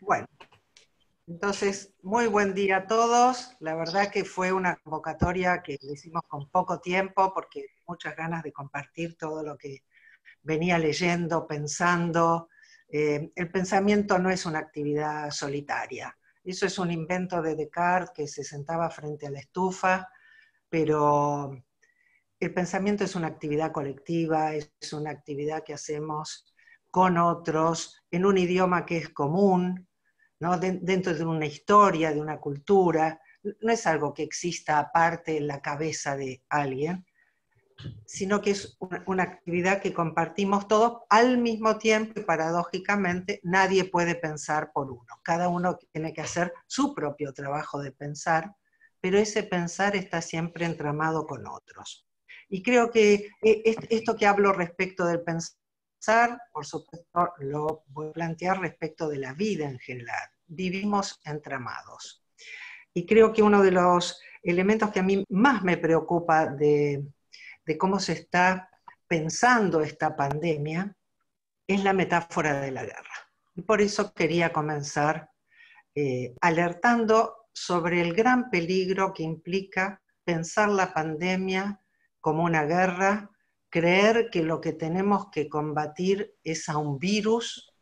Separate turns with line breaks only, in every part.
Bueno, entonces, muy buen día a todos. La verdad que fue una convocatoria que le hicimos con poco tiempo, porque muchas ganas de compartir todo lo que venía leyendo, pensando. El pensamiento no es una actividad solitaria. Eso es un invento de Descartes, que se sentaba frente a la estufa, pero el pensamiento es una actividad colectiva, es una actividad que hacemos con otros, en un idioma que es común, ¿no? Dentro de una historia, de una cultura. No es algo que exista aparte en la cabeza de alguien, sino que es una actividad que compartimos todos al mismo tiempo y paradójicamente nadie puede pensar por uno. Cada uno tiene que hacer su propio trabajo de pensar, pero ese pensar está siempre entramado con otros. Y creo que esto que hablo respecto del pensar, por supuesto, lo voy a plantear respecto de la vida en general. Vivimos entramados. Y creo que uno de los elementos que a mí más me preocupa de cómo se está pensando esta pandemia es la metáfora de la guerra. Y por eso quería comenzar alertando sobre el gran peligro que implica pensar la pandemia como una guerra, creer que lo que tenemos que combatir es a un virus,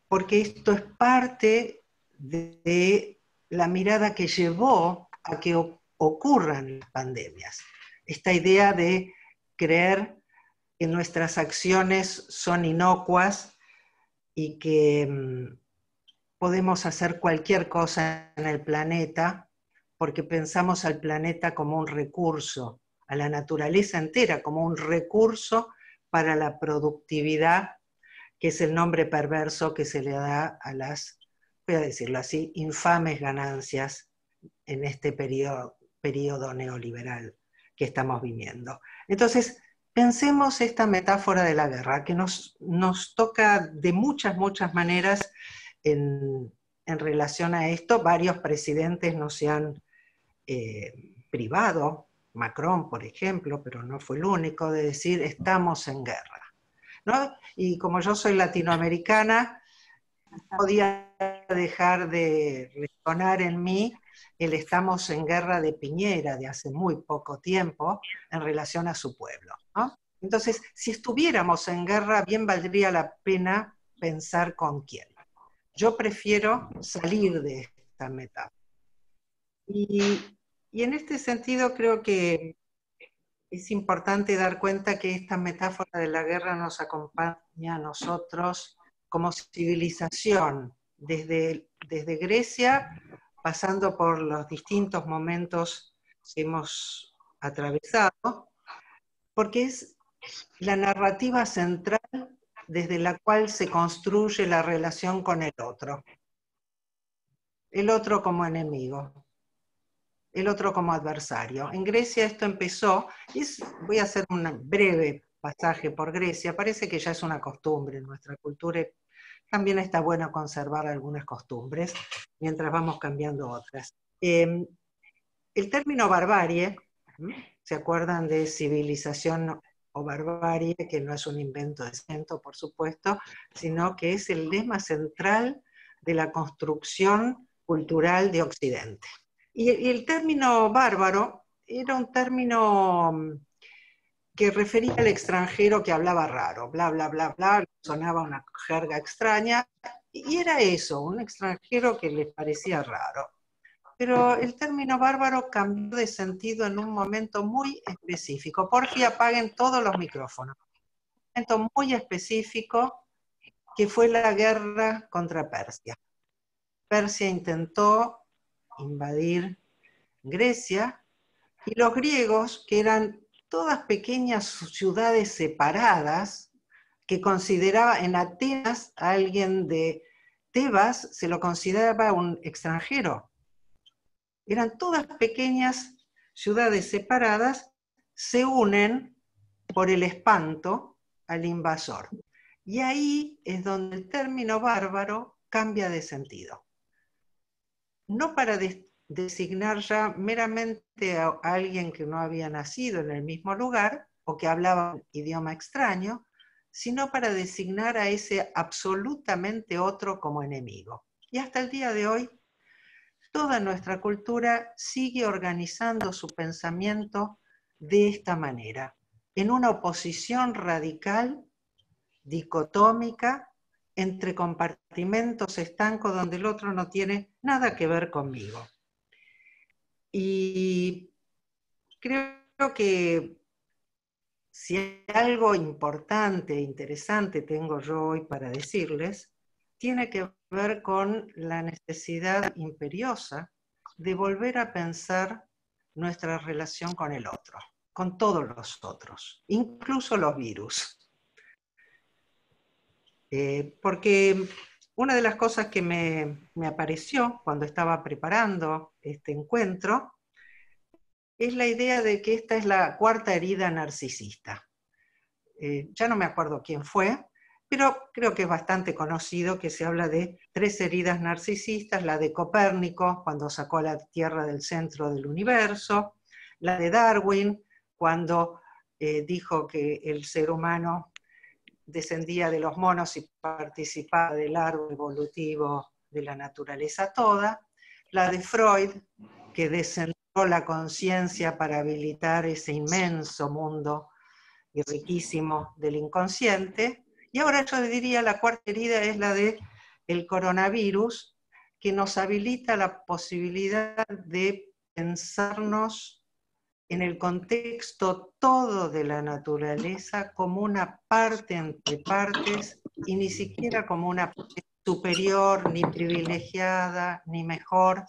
porque esto es parte de la mirada que llevó a que ocurran las pandemias. Esta idea de creer que nuestras acciones son inocuas y que podemos hacer cualquier cosa en el planeta porque pensamos al planeta como un recurso, a la naturaleza entera como un recurso para la productividad, que es el nombre perverso que se le da a las, voy a decirlo así, infames ganancias en este periodo neoliberal que estamos viviendo. Entonces, pensemos esta metáfora de la guerra, que nos toca de muchas maneras en relación a esto. Varios presidentes no se han privado, Macron, por ejemplo, pero no fue el único, de decir estamos en guerra, ¿no? Y como yo soy latinoamericana, no podía dejar de resonar en mí el estamos en guerra de Piñera de hace muy poco tiempo en relación a su pueblo, ¿no? Entonces, si estuviéramos en guerra, bien valdría la pena pensar con quién. Yo prefiero salir de esta metáfora. Y en este sentido creo que es importante dar cuenta que esta metáfora de la guerra nos acompaña a nosotros como civilización, desde Grecia, pasando por los distintos momentos que hemos atravesado, porque es la narrativa central desde la cual se construye la relación con el otro como enemigo, el otro como adversario. En Grecia esto empezó, voy a hacer un breve pasaje por Grecia, parece que ya es una costumbre en nuestra cultura, también está bueno conservar algunas costumbres, mientras vamos cambiando otras. El término barbarie, ¿se acuerdan de civilización o barbarie? Que no es un invento de Cento, por supuesto, sino que es el lema central de la construcción cultural de Occidente. Y el término bárbaro era un término que refería al extranjero que hablaba raro, bla, bla, bla, bla, sonaba una jerga extraña, y era eso, un extranjero que les parecía raro. Pero el término bárbaro cambió de sentido en un momento muy específico. Porfi, apaguen todos los micrófonos. Un momento muy específico que fue la guerra contra Persia. Persia intentó invadir Grecia y los griegos, que eran todas pequeñas ciudades separadas, que consideraba en Atenas a alguien de Tebas, se lo consideraba un extranjero. Eran todas pequeñas ciudades separadas, se unen por el espanto al invasor. Y ahí es donde el término bárbaro cambia de sentido. No para designar ya meramente a alguien que no había nacido en el mismo lugar o que hablaba un idioma extraño, sino para designar a ese absolutamente otro como enemigo. Y hasta el día de hoy, toda nuestra cultura sigue organizando su pensamiento de esta manera, en una oposición radical, dicotómica, entre compartimentos estancos donde el otro no tiene nada que ver conmigo. Y creo que si hay algo importante e interesante tengo yo hoy para decirles, tiene que ver con la necesidad imperiosa de volver a pensar nuestra relación con el otro, con todos los otros, incluso los virus. Porque una de las cosas que me apareció cuando estaba preparando este encuentro es la idea de que esta es la cuarta herida narcisista. Ya no me acuerdo quién fue, pero creo que es bastante conocido que se habla de 3 heridas narcisistas, la de Copérnico, cuando sacó a la Tierra del centro del universo, la de Darwin, cuando dijo que el ser humano descendía de los monos y participaba del árbol evolutivo de la naturaleza toda, la de Freud, que descentró la conciencia para habilitar ese inmenso mundo y riquísimo del inconsciente, y ahora yo diría la cuarta herida es la de el coronavirus, que nos habilita la posibilidad de pensarnos en el contexto todo de la naturaleza como una parte entre partes y ni siquiera como una parte superior, ni privilegiada, ni mejor.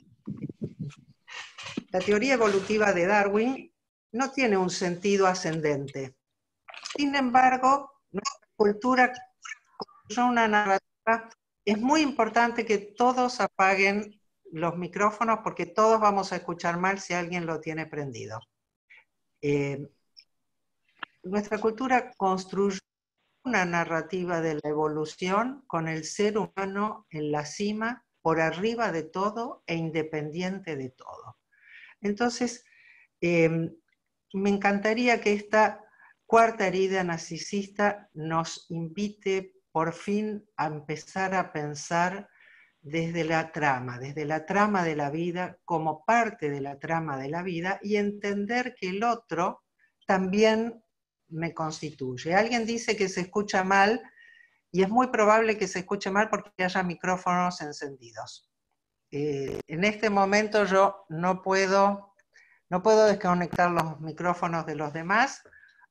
La teoría evolutiva de Darwin no tiene un sentido ascendente. Sin embargo, nuestra cultura construyó una narrativa. Es muy importante que todos apaguen los micrófonos porque todos vamos a escuchar mal si alguien lo tiene prendido. Nuestra cultura construyó una narrativa de la evolución con el ser humano en la cima, por arriba de todo e independiente de todo. Entonces, me encantaría que esta cuarta herida narcisista nos invite por fin a empezar a pensar desde la trama de la vida, como parte de la trama de la vida, y entender que el otro también me constituye. Alguien dice que se escucha mal, y es muy probable que se escuche mal porque haya micrófonos encendidos. En este momento yo no puedo desconectar los micrófonos de los demás,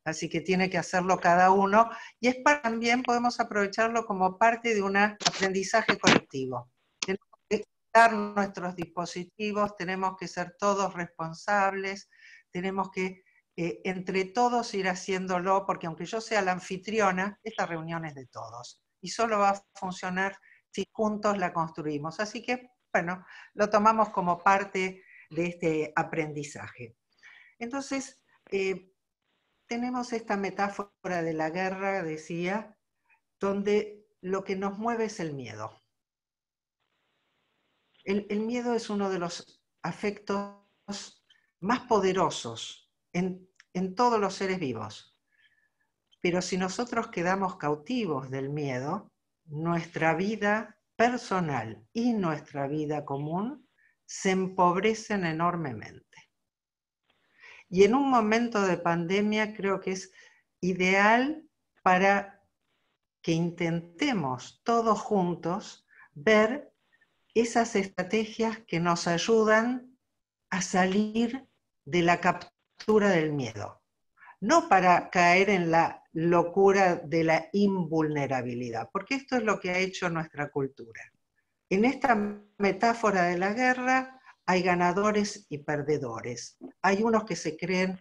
así que tiene que hacerlo cada uno, y también podemos aprovecharlo como parte de un aprendizaje colectivo. Tenemos que quitar nuestros dispositivos, tenemos que ser todos responsables, tenemos que entre todos ir haciéndolo, porque aunque yo sea la anfitriona, esta reunión es de todos, y solo va a funcionar si juntos la construimos. Así que, bueno, lo tomamos como parte de este aprendizaje. Entonces, tenemos esta metáfora de la guerra, decía, donde lo que nos mueve es el miedo. El miedo es uno de los afectos más poderosos en todos los seres vivos. Pero si nosotros quedamos cautivos del miedo, nuestra vida personal y nuestra vida común se empobrecen enormemente. Y en un momento de pandemia creo que es ideal para que intentemos todos juntos ver esas estrategias que nos ayudan a salir de la captura del miedo. No para caer en la locura de la invulnerabilidad, porque esto es lo que ha hecho nuestra cultura. En esta metáfora de la guerra hay ganadores y perdedores. Hay unos que se creen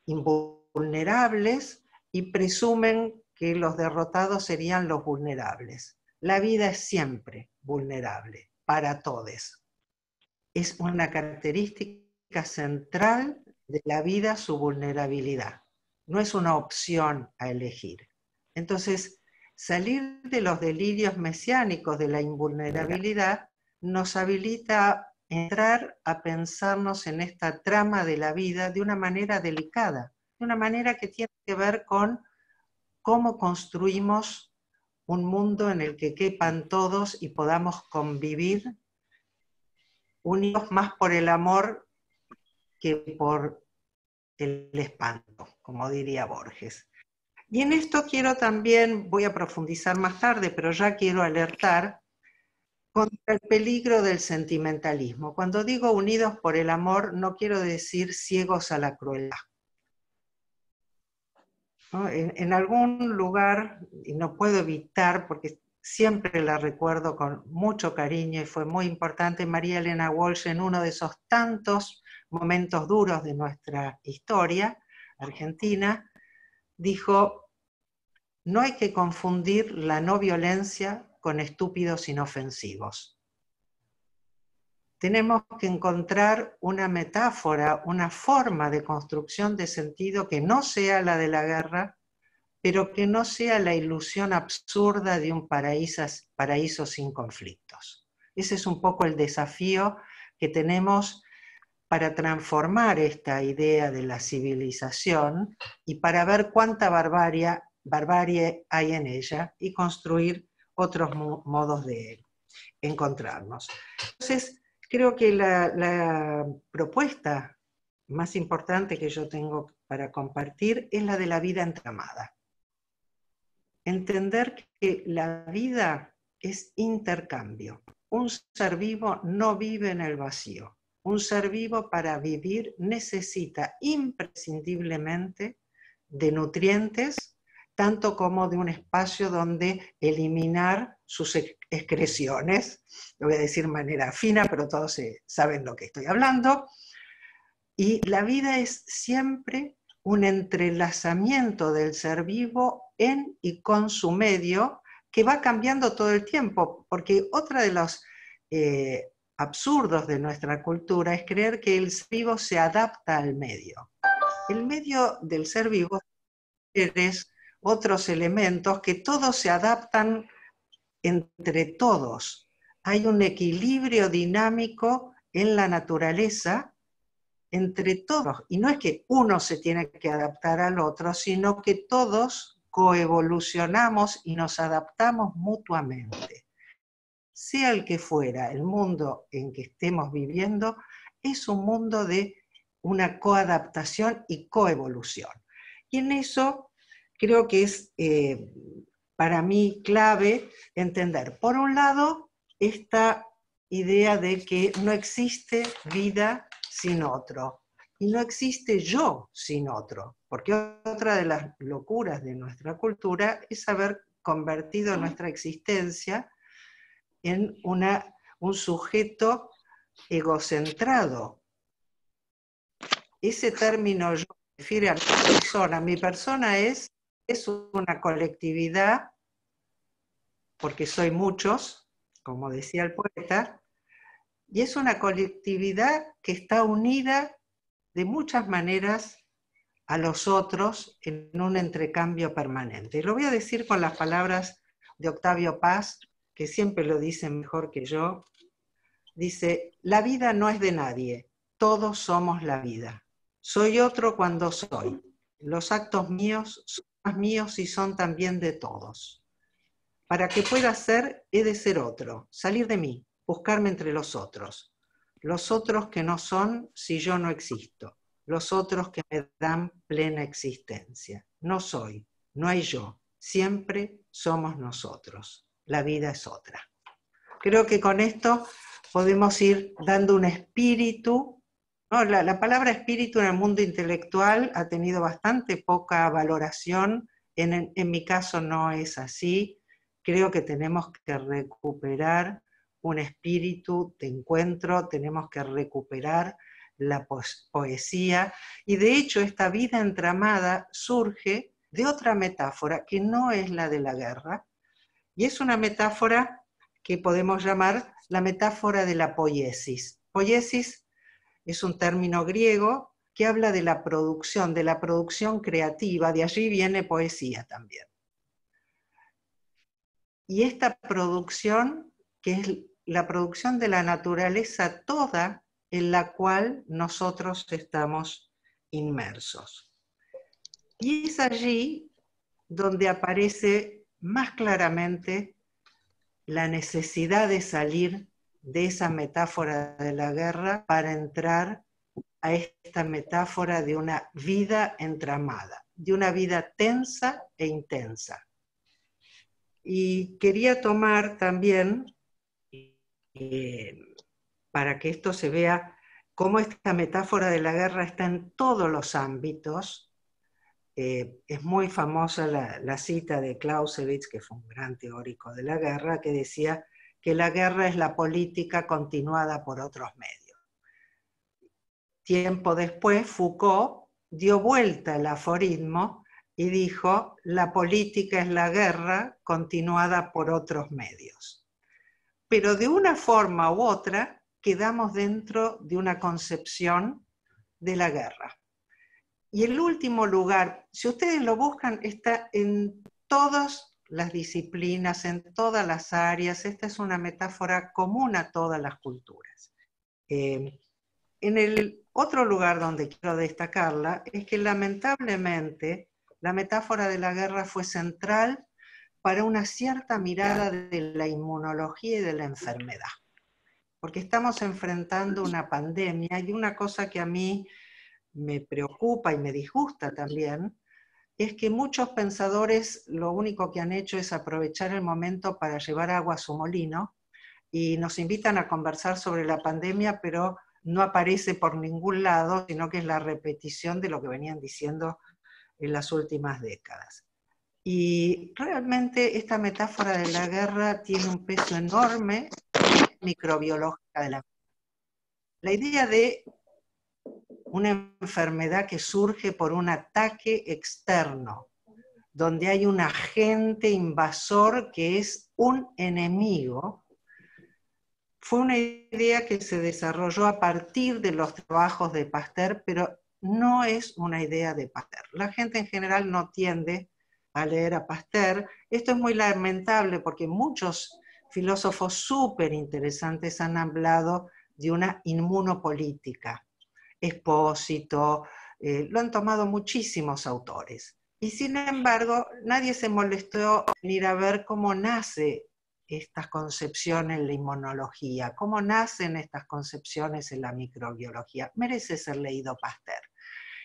invulnerables y presumen que los derrotados serían los vulnerables. La vida es siempre vulnerable para todos. Es una característica central de la vida su vulnerabilidad. No es una opción a elegir. Entonces, salir de los delirios mesiánicos de la invulnerabilidad nos habilita a entrar a pensarnos en esta trama de la vida de una manera delicada, de una manera que tiene que ver con cómo construimos un mundo en el que quepan todos y podamos convivir unidos más por el amor que por el espanto, como diría Borges. Y en esto quiero también, voy a profundizar más tarde, pero ya quiero alertar contra el peligro del sentimentalismo. Cuando digo unidos por el amor, no quiero decir ciegos a la crueldad. ¿No? En algún lugar, y no puedo evitar, porque siempre la recuerdo con mucho cariño y fue muy importante, María Elena Walsh, en uno de esos tantos momentos duros de nuestra historia argentina, dijo: no hay que confundir la no violencia con estúpidos inofensivos. Tenemos que encontrar una metáfora, una forma de construcción de sentido que no sea la de la guerra, pero que no sea la ilusión absurda de un paraíso sin conflictos. Ese es un poco el desafío que tenemos para transformar esta idea de la civilización y para ver cuánta barbarie hay en ella y construir otros modos de encontrarnos. Entonces, creo que la propuesta más importante que yo tengo para compartir es la de la vida entramada. Entender que la vida es intercambio. Un ser vivo no vive en el vacío. Un ser vivo para vivir necesita imprescindiblemente de nutrientes, tanto como de un espacio donde eliminar sus excreciones. Lo voy a decir de manera fina, pero todos saben lo que estoy hablando. Y la vida es siempre un entrelazamiento del ser vivo en y con su medio, que va cambiando todo el tiempo, porque otro de los absurdos de nuestra cultura es creer que el ser vivo se adapta al medio. El medio del ser vivo es otros elementos que todos se adaptan entre todos. Hay un equilibrio dinámico en la naturaleza entre todos, y no es que uno se tiene que adaptar al otro, sino que todos coevolucionamos y nos adaptamos mutuamente. Sea el que fuera el mundo en que estemos viviendo, es un mundo de una coadaptación y coevolución. Y en eso creo que es para mí clave entender, por un lado, esta idea de que no existe vida sin otro, y no existe yo sin otro, porque otra de las locuras de nuestra cultura es haber convertido nuestra existencia en un sujeto egocentrado. Ese término yo refiere a mi persona. Mi persona es una colectividad, porque soy muchos, como decía el poeta, y es una colectividad que está unida de muchas maneras a los otros en un entrecambio permanente. Lo voy a decir con las palabras de Octavio Paz, que siempre lo dice mejor que yo. Dice: la vida no es de nadie, todos somos la vida. Soy otro cuando soy. Los actos míos son más míos y son también de todos. Para que pueda ser, he de ser otro, salir de mí, buscarme entre los otros que no son si yo no existo, los otros que me dan plena existencia. No soy, no hay yo, siempre somos nosotros. La vida es otra. Creo que con esto podemos ir dando un espíritu, ¿no? La palabra espíritu en el mundo intelectual ha tenido bastante poca valoración, en mi caso no es así. Creo que tenemos que recuperar un espíritu de encuentro, tenemos que recuperar la poesía, y de hecho esta vida entramada surge de otra metáfora que no es la de la guerra, y es una metáfora que podemos llamar la metáfora de la poiesis. Poiesis es un término griego que habla de la producción creativa, de allí viene poesía también. Y esta producción, que es la producción de la naturaleza toda en la cual nosotros estamos inmersos. Y es allí donde aparece más claramente la necesidad de salir de esa metáfora de la guerra para entrar a esta metáfora de una vida entramada, de una vida tensa e intensa. Y quería tomar también, para que esto se vea, cómo esta metáfora de la guerra está en todos los ámbitos. Es muy famosa la cita de Clausewitz, que fue un gran teórico de la guerra, que decía que la guerra es la política continuada por otros medios. Tiempo después, Foucault dio vuelta el aforismo y dijo: la política es la guerra continuada por otros medios. Pero de una forma u otra quedamos dentro de una concepción de la guerra. Y el último lugar, si ustedes lo buscan, está en todas las disciplinas, en todas las áreas. Esta es una metáfora común a todas las culturas. En el otro lugar donde quiero destacarla es que lamentablemente la metáfora de la guerra fue central para una cierta mirada de la inmunología y de la enfermedad. Porque estamos enfrentando una pandemia y una cosa que a mí me preocupa y me disgusta también es que muchos pensadores lo único que han hecho es aprovechar el momento para llevar agua a su molino y nos invitan a conversar sobre la pandemia, pero no aparece por ningún lado, sino que es la repetición de lo que venían diciendo en las últimas décadas. Y realmente esta metáfora de la guerra tiene un peso enorme microbiológica de la vida. La idea de una enfermedad que surge por un ataque externo, donde hay un agente invasor que es un enemigo, fue una idea que se desarrolló a partir de los trabajos de Pasteur, pero no es una idea de Pasteur. La gente en general no tiende a leer a Pasteur. Esto es muy lamentable porque muchos filósofos súper interesantes han hablado de una inmunopolítica. Espósito, lo han tomado muchísimos autores. Y sin embargo, nadie se molestó en ir a ver cómo nace estas concepciones en la inmunología, cómo nacen estas concepciones en la microbiología. Merece ser leído Pasteur.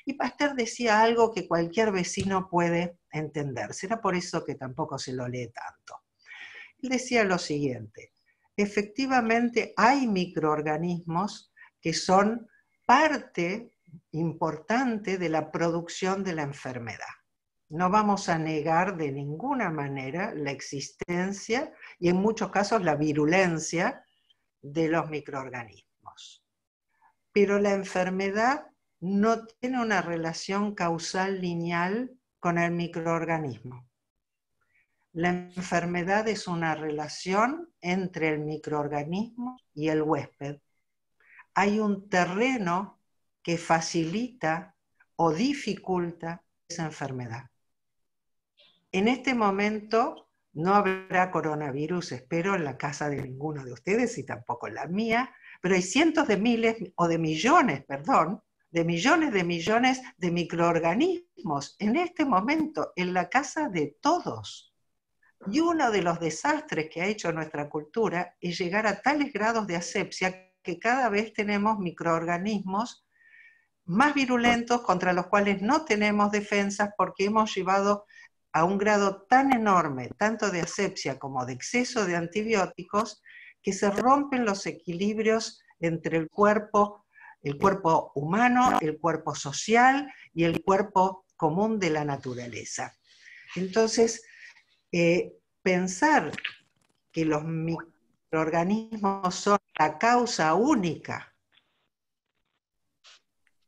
Y Pasteur decía algo que cualquier vecino puede entender. Será por eso que tampoco se lo lee tanto. Él decía lo siguiente: efectivamente hay microorganismos que son parte importante de la producción de la enfermedad. No vamos a negar de ninguna manera la existencia y en muchos casos la virulencia de los microorganismos. Pero la enfermedad no tiene una relación causal lineal con el microorganismo. La enfermedad es una relación entre el microorganismo y el huésped. Hay un terreno que facilita o dificulta esa enfermedad. En este momento no habrá coronavirus, espero, en la casa de ninguno de ustedes y tampoco en la mía, pero hay cientos de miles, o de millones, perdón, de millones de microorganismos en este momento en la casa de todos. Y uno de los desastres que ha hecho nuestra cultura es llegar a tales grados de asepsia que cada vez tenemos microorganismos más virulentos contra los cuales no tenemos defensas porque hemos llevado a un grado tan enorme, tanto de asepsia como de exceso de antibióticos, que se rompen los equilibrios entre el cuerpo humano, el cuerpo social y el cuerpo común de la naturaleza. Entonces, pensar que los microorganismos son la causa única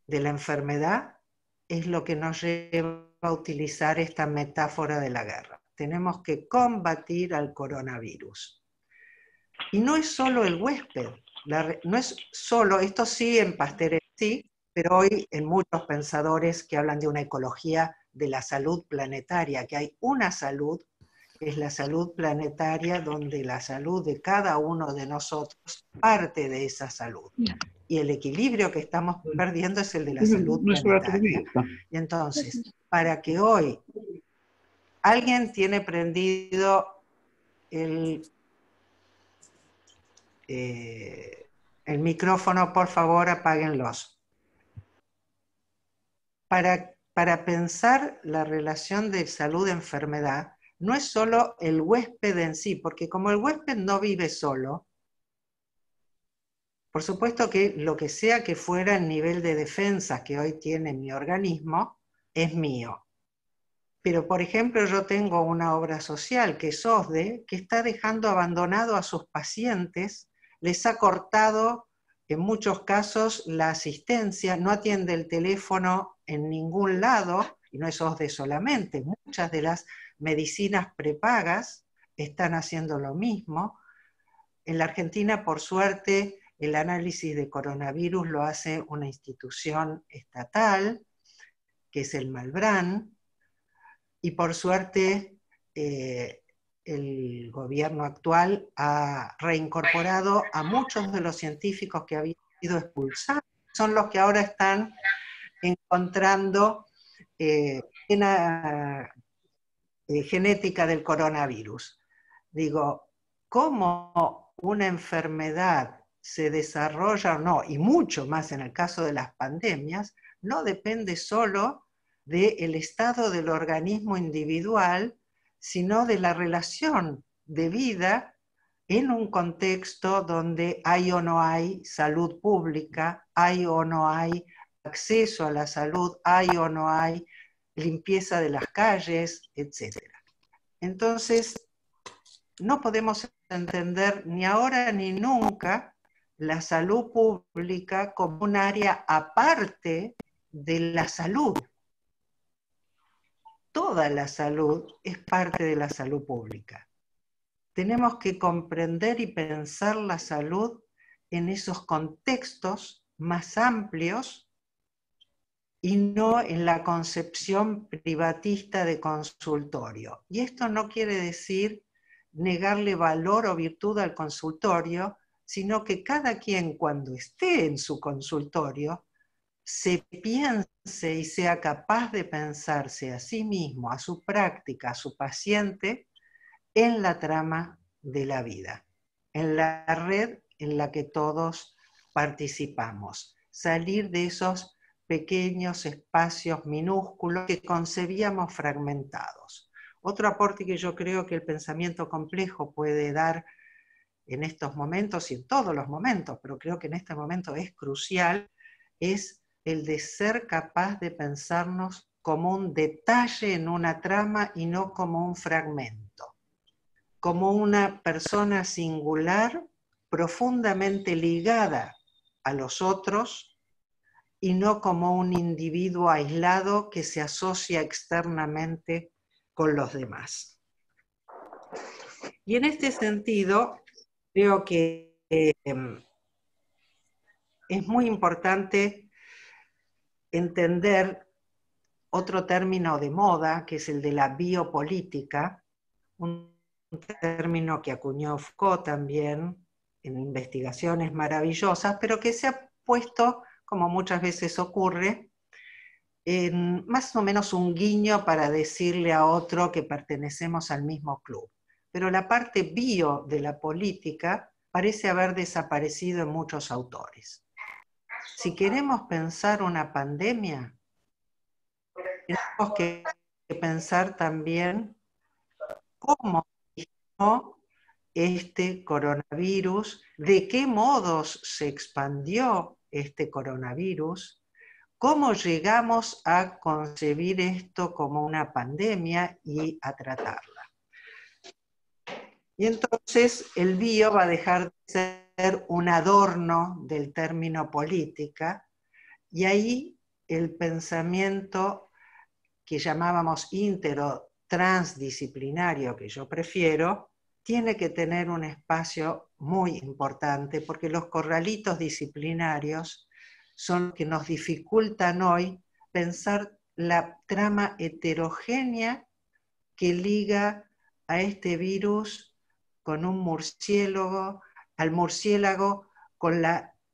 de la enfermedad es lo que nos lleva a utilizar esta metáfora de la guerra. Tenemos que combatir al coronavirus. Y no es solo el huésped, no es solo, esto sí en Pasteur sí, pero hoy en muchos pensadores que hablan de una ecología de la salud planetaria, que hay una salud, que es la salud planetaria, donde la salud de cada uno de nosotros parte de esa salud. Y el equilibrio que estamos perdiendo es el de la salud planetaria. Y entonces, para que hoy ¿Alguien tiene prendido el micrófono? Por favor, apáguenlos. Para pensar la relación de salud-enfermedad, no es solo el huésped en sí, porque como el huésped no vive solo, por supuesto que lo que sea que fuera el nivel de defensa que hoy tiene mi organismo, es mío. Pero, por ejemplo, yo tengo una obra social que es OSDE, que está dejando abandonado a sus pacientes, les ha cortado en muchos casos la asistencia, no atiende el teléfono en ningún lado, y no es OSDE solamente, muchas de las medicinas prepagas están haciendo lo mismo. En la Argentina, por suerte, el análisis de coronavirus lo hace una institución estatal, que es el Malbrán, y por suerte el gobierno actual ha reincorporado a muchos de los científicos que habían sido expulsados, son los que ahora están encontrando una genética del coronavirus. Digo, ¿cómo una enfermedad se desarrolla o no? Y mucho más en el caso de las pandemias, no depende solo del estado del organismo individual, sino de la relación de vida en un contexto donde hay o no hay salud pública, hay o no hay acceso a la salud, hay o no hay limpieza de las calles, etc. Entonces, no podemos entender ni ahora ni nunca la salud pública como un área aparte de la salud. Toda la salud es parte de la salud pública. Tenemos que comprender y pensar la salud en esos contextos más amplios y no en la concepción privatista de consultorio. Y esto no quiere decir negarle valor o virtud al consultorio, sino que cada quien cuando esté en su consultorio se piense y sea capaz de pensarse a sí mismo, a su práctica, a su paciente, en la trama de la vida, en la red en la que todos participamos. Salir de esos pequeños espacios minúsculos que concebíamos fragmentados. Otro aporte que yo creo que el pensamiento complejo puede dar en estos momentos y en todos los momentos, pero creo que en este momento es crucial, es el de ser capaz de pensarnos como un detalle en una trama y no como un fragmento, como una persona singular, profundamente ligada a los otros, y no como un individuo aislado que se asocia externamente con los demás. Y en este sentido, creo que es muy importante entender otro término de moda, que es el de la biopolítica, un término que acuñó Foucault también en investigaciones maravillosas, pero que se ha puesto, como muchas veces ocurre, en más o menos un guiño para decirle a otro que pertenecemos al mismo club. Pero la parte bio de la política parece haber desaparecido en muchos autores. Si queremos pensar una pandemia, tenemos que pensar también cómo originó este coronavirus, de qué modos se expandió este coronavirus, cómo llegamos a concebir esto como una pandemia y a tratarla. Y entonces el bio va a dejar de ser un adorno del término política, y ahí el pensamiento que llamábamos intero transdisciplinario, que yo prefiero, tiene que tener un espacio muy importante, porque los corralitos disciplinarios son los que nos dificultan hoy pensar la trama heterogénea que liga a este virus con un murciélago, al murciélago con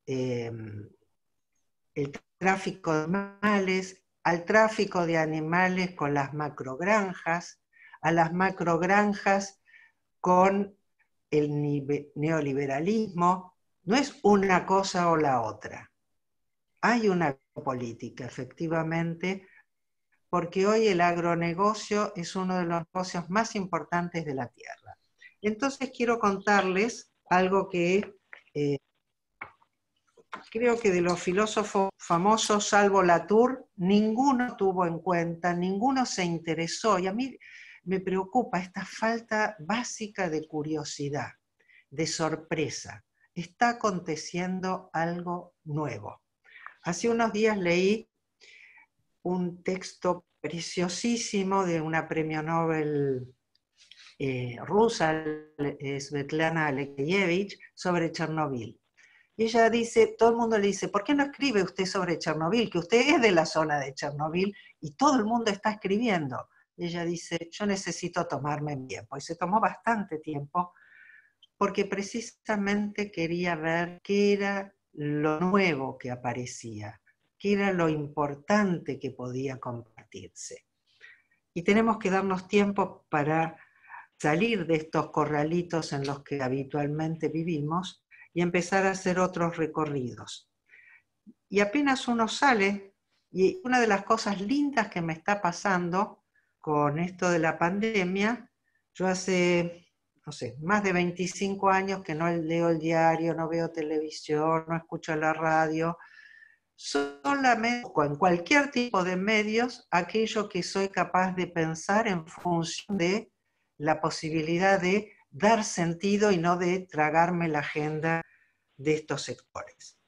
el tráfico de animales, al tráfico de animales con las macrogranjas, a las macrogranjas con el neoliberalismo. No es una cosa o la otra. Hay una política, efectivamente, porque hoy el agronegocio es uno de los negocios más importantes de la tierra. Entonces quiero contarles algo que creo que de los filósofos famosos, salvo Latour, ninguno tuvo en cuenta, ninguno se interesó, y a mí me preocupa esta falta básica de curiosidad, de sorpresa. Está aconteciendo algo nuevo. Hace unos días leí un texto preciosísimo de una premio Nobel rusa, Svetlana Alexievich, sobre Chernobyl. Y ella dice, todo el mundo le dice, ¿por qué no escribe usted sobre Chernobyl? Que usted es de la zona de Chernobyl y todo el mundo está escribiendo. Y ella dice, yo necesito tomarme mi tiempo. Y se tomó bastante tiempo porque precisamente quería ver qué era lo nuevo que aparecía, qué era lo importante que podía compartirse. Y tenemos que darnos tiempo para salir de estos corralitos en los que habitualmente vivimos y empezar a hacer otros recorridos. Y apenas uno sale, y una de las cosas lindas que me está pasando con esto de la pandemia, yo hace, no sé, más de 25 años que no leo el diario, no veo televisión, no escucho la radio, solamente en cualquier tipo de medios, aquello que soy capaz de pensar en función de la posibilidad de dar sentido y no de tragarme la agenda de estos sectores.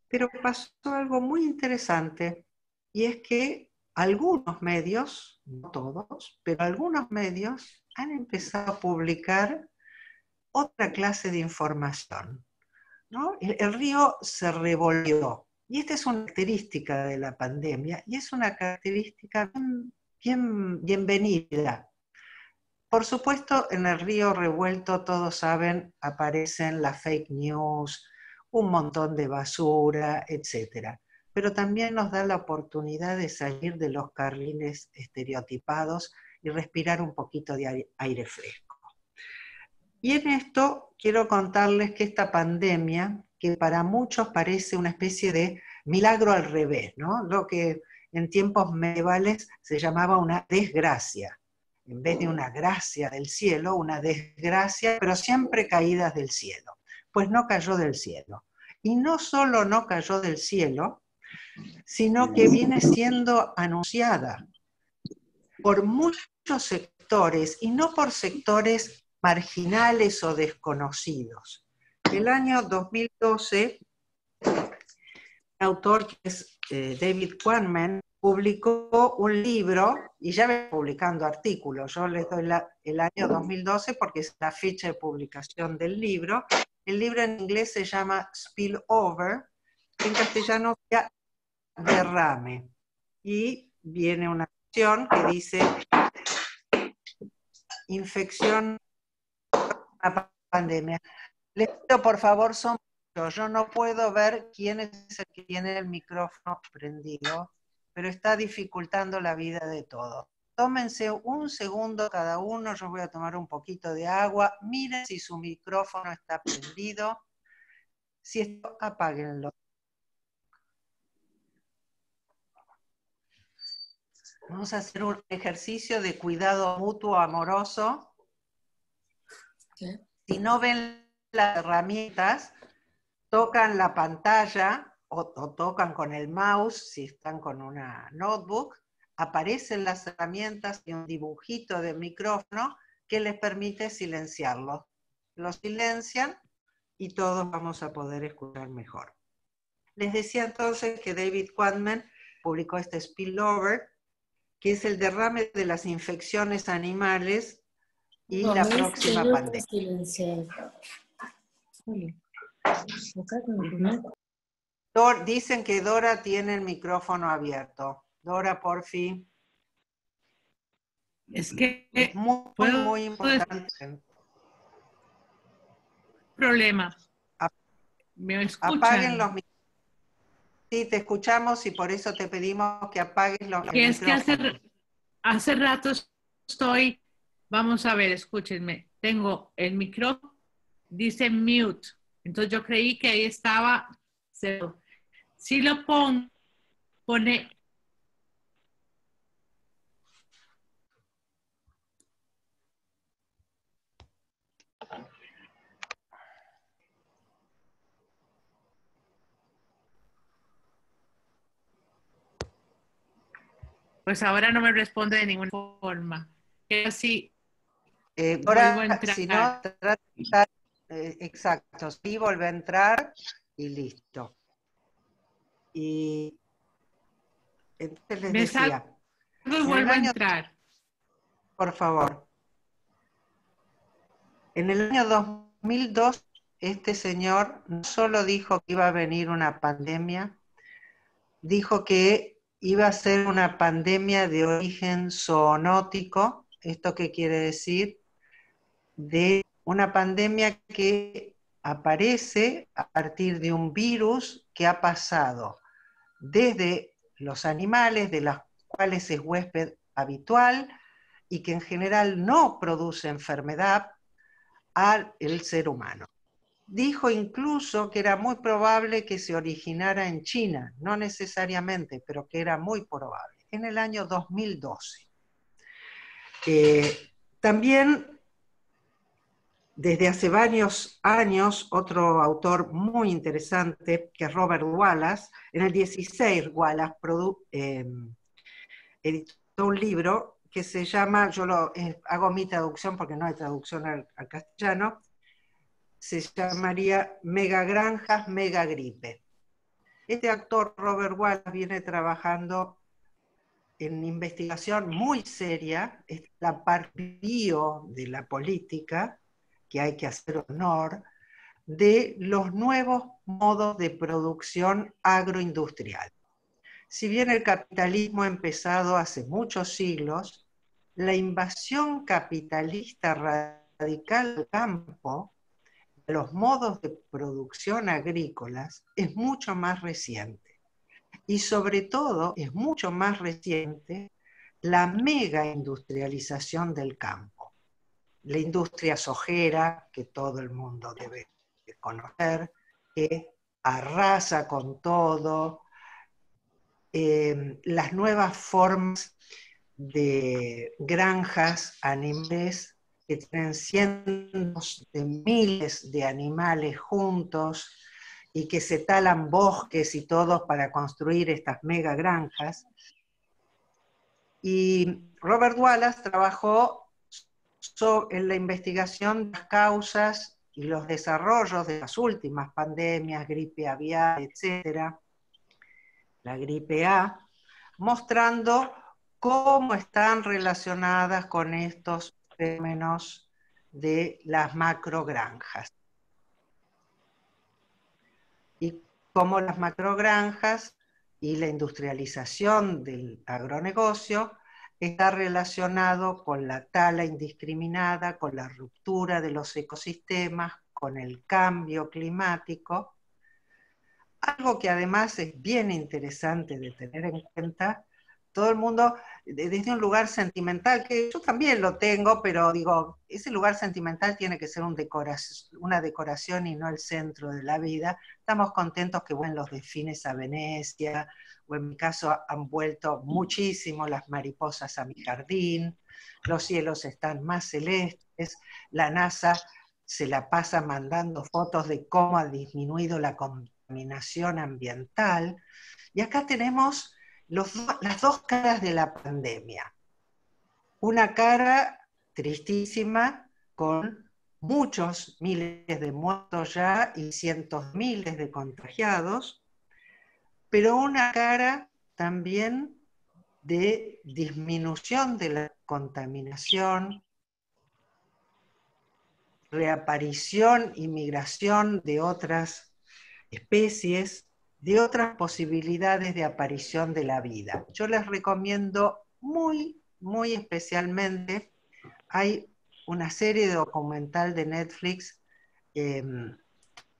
Pero pasó algo muy interesante, y es que algunos medios, no todos, pero algunos medios han empezado a publicar otra clase de información, ¿no? El río se revolvió, y esta es una característica de la pandemia, y es una característica bienvenida. Por supuesto, en el río revuelto, todos saben, aparecen las fake news, un montón de basura, etc. Pero también nos da la oportunidad de salir de los carriles estereotipados y respirar un poquito de aire fresco. Y en esto quiero contarles que esta pandemia, que para muchos parece una especie de milagro al revés, ¿no? Lo que en tiempos medievales se llamaba una desgracia. En vez de una gracia del cielo, una desgracia, pero siempre caídas del cielo. Pues no cayó del cielo. Y no solo no cayó del cielo, sino que viene siendo anunciada por muchos sectores, y no por sectores marginales o desconocidos. El año 2012, un autor que es David Quammen, publicó un libro, y ya ven publicando artículos, yo les doy el año 2012 porque es la fecha de publicación del libro. El libro en inglés se llama Spillover, en castellano sería derrame, y viene una sección que dice infección a pandemia. Les pido por favor, son muchos. Yo no puedo ver quién es el que tiene el micrófono prendido, pero está dificultando la vida de todos. Tómense un segundo cada uno, yo voy a tomar un poquito de agua, miren si su micrófono está prendido, si esto, apáguenlo. Vamos a hacer un ejercicio de cuidado mutuo amoroso. ¿Sí? Si no ven las herramientas, tocan la pantalla o tocan con el mouse, si están con una notebook, aparecen las herramientas y un dibujito de micrófono que les permite silenciarlo. Lo silencian y todos vamos a poder escuchar mejor. Les decía entonces que David Quammen publicó este Spillover, que es el derrame de las infecciones animales y la próxima pandemia. Dicen que Dora tiene el micrófono abierto. Dora, por fin.
Es que
es muy importante.
Problema. ¿Me escuchan?
Apaguen los micrófonos. Sí, te escuchamos y por eso te pedimos que apagues los micrófonos.
Es que hace rato estoy Vamos a ver, escúchenme. Tengo el micrófono, dice mute. Entonces yo creí que ahí estaba cero. Si lo pongo, pone... Pues ahora no me responde de ninguna forma. Así vuelvo a
Ahora,
entrar.
si no, trata, exacto, sí, vuelve a entrar y listo. Y entonces les
Me salgo
decía,
y
en el
vuelvo a
año,
entrar.
por favor, en el año 2002, este señor no solo dijo que iba a venir una pandemia, dijo que iba a ser una pandemia de origen zoonótico. ¿Esto qué quiere decir? De una pandemia que aparece a partir de un virus que ha pasado desde los animales, de los cuales es huésped habitual y que en general no produce enfermedad, al ser humano. Dijo incluso que era muy probable que se originara en China, no necesariamente, pero que era muy probable, en el año 2012. También, desde hace varios años, otro autor muy interesante, que es Robert Wallace, en el 16 Wallace editó un libro que se llama, hago mi traducción porque no hay traducción al castellano, se llamaría Megagranjas, Megagripe. Este actor, Robert Wallace, viene trabajando en investigación muy seria, es la parte bio de la política, que hay que hacer honor, de los nuevos modos de producción agroindustrial. Si bien el capitalismo ha empezado hace muchos siglos, la invasión capitalista radical del campo, los modos de producción agrícolas, es mucho más reciente. Y sobre todo es mucho más reciente la mega industrialización del campo. La industria sojera, que todo el mundo debe conocer, que arrasa con todo, las nuevas formas de granjas animales que tienen cientos de miles de animales juntos y que se talan bosques y todo para construir estas mega granjas. Y Robert Wallace trabajó en la investigación de las causas y los desarrollos de las últimas pandemias, gripe aviar, etcétera, la gripe A, mostrando cómo están relacionadas con estos fenómenos de las macrogranjas. Y cómo las macrogranjas y la industrialización del agronegocio está relacionado con la tala indiscriminada, con la ruptura de los ecosistemas, con el cambio climático. Algo que además es bien interesante de tener en cuenta, todo el mundo, desde un lugar sentimental, que yo también lo tengo, pero digo, ese lugar sentimental tiene que ser una decoración y no el centro de la vida. Estamos contentos que vuelvan los delfines a Venecia, o en mi caso han vuelto muchísimo las mariposas a mi jardín, los cielos están más celestes, la NASA se la pasa mandando fotos de cómo ha disminuido la contaminación ambiental. Y acá tenemos las dos caras de la pandemia. Una cara tristísima, con muchos miles de muertos ya y cientos miles de contagiados, pero una cara también de disminución de la contaminación, reaparición y migración de otras especies, de otras posibilidades de aparición de la vida. Yo les recomiendo muy especialmente, hay una serie de documental de Netflix que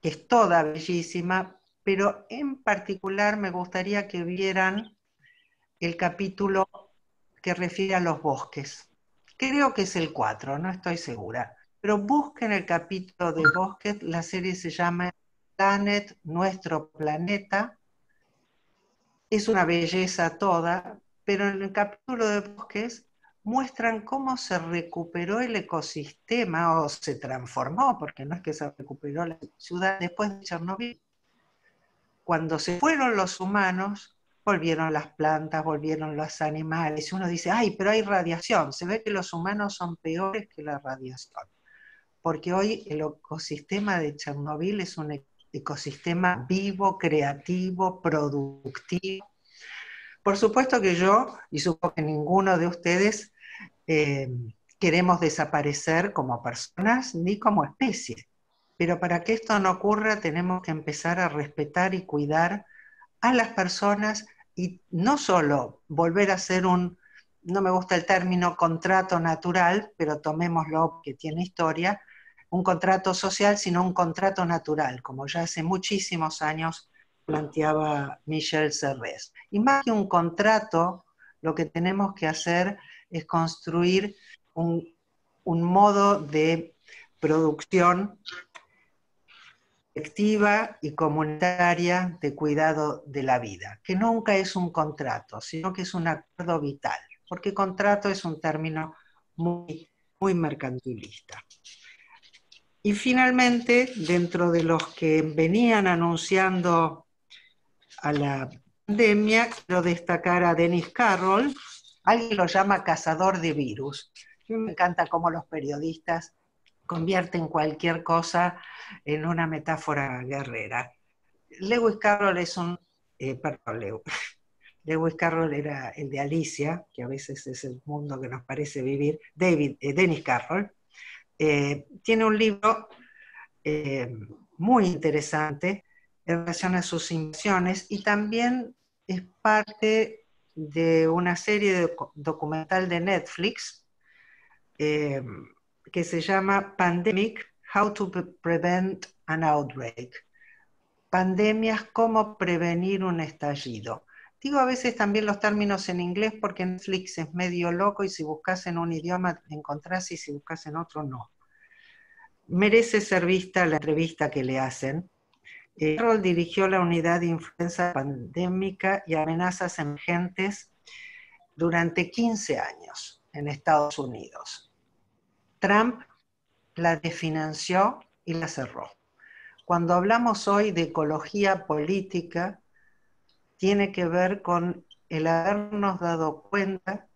es toda bellísima, pero en particular me gustaría que vieran el capítulo que refiere a los bosques, creo que es el 4, no estoy segura. Pero busquen el capítulo de Bosquet, la serie se llama Planet, Nuestro Planeta. Es una belleza toda, pero en el capítulo de Bosques muestran cómo se recuperó el ecosistema o se transformó, porque no es que se recuperó la ciudad después de Chernobyl. Cuando se fueron los humanos, volvieron las plantas, volvieron los animales. Y uno dice, ay, pero hay radiación. Se ve que los humanos son peores que la radiación. Porque hoy el ecosistema de Chernobyl es un ecosistema vivo, creativo, productivo. Por supuesto que yo, y supongo que ninguno de ustedes, queremos desaparecer como personas ni como especie. Pero para que esto no ocurra tenemos que empezar a respetar y cuidar a las personas y no solo volver a ser un, no me gusta el término contrato natural, pero tomémoslo que tiene historia, un contrato social, sino un contrato natural, como ya hace muchísimos años planteaba Michel Serres. Y más que un contrato, lo que tenemos que hacer es construir un modo de producción colectiva y comunitaria de cuidado de la vida, que nunca es un contrato, sino que es un acuerdo vital, porque contrato es un término muy, muy mercantilista. Y finalmente, dentro de los que venían anunciando a la pandemia, quiero destacar a Dennis Carroll. Alguien lo llama cazador de virus. A mí me encanta cómo los periodistas convierten cualquier cosa en una metáfora guerrera. Lewis Carroll es un... Lewis Carroll era el de Alicia, que a veces es el mundo que nos parece vivir. Dennis Carroll tiene un libro muy interesante en relación a sus invenciones y también es parte de una serie documental de Netflix que se llama Pandemic, How to Prevent an Outbreak. Pandemias, cómo prevenir un estallido. Digo a veces también los términos en inglés porque Netflix es medio loco y si buscas en un idioma encontrás y si buscas en otro no. Merece ser vista la entrevista que le hacen. Carroll dirigió la unidad de influenza pandémica y amenazas emergentes durante 15 años en Estados Unidos. Trump la desfinanció y la cerró. Cuando hablamos hoy de ecología política, tiene que ver con el habernos dado cuenta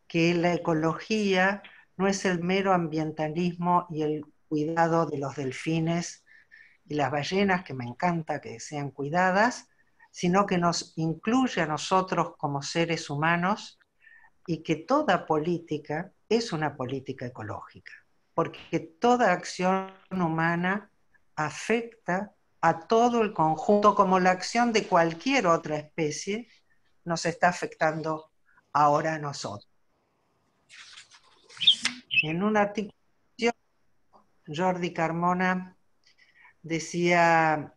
que la ecología no es el mero ambientalismo y el cuidado de los delfines y las ballenas, que me encanta que sean cuidadas, sino que nos incluye a nosotros como seres humanos y que toda política es una política ecológica, porque toda acción humana afecta a todo el conjunto, como la acción de cualquier otra especie nos está afectando ahora a nosotros. En un artículo, Jordi Carmona decía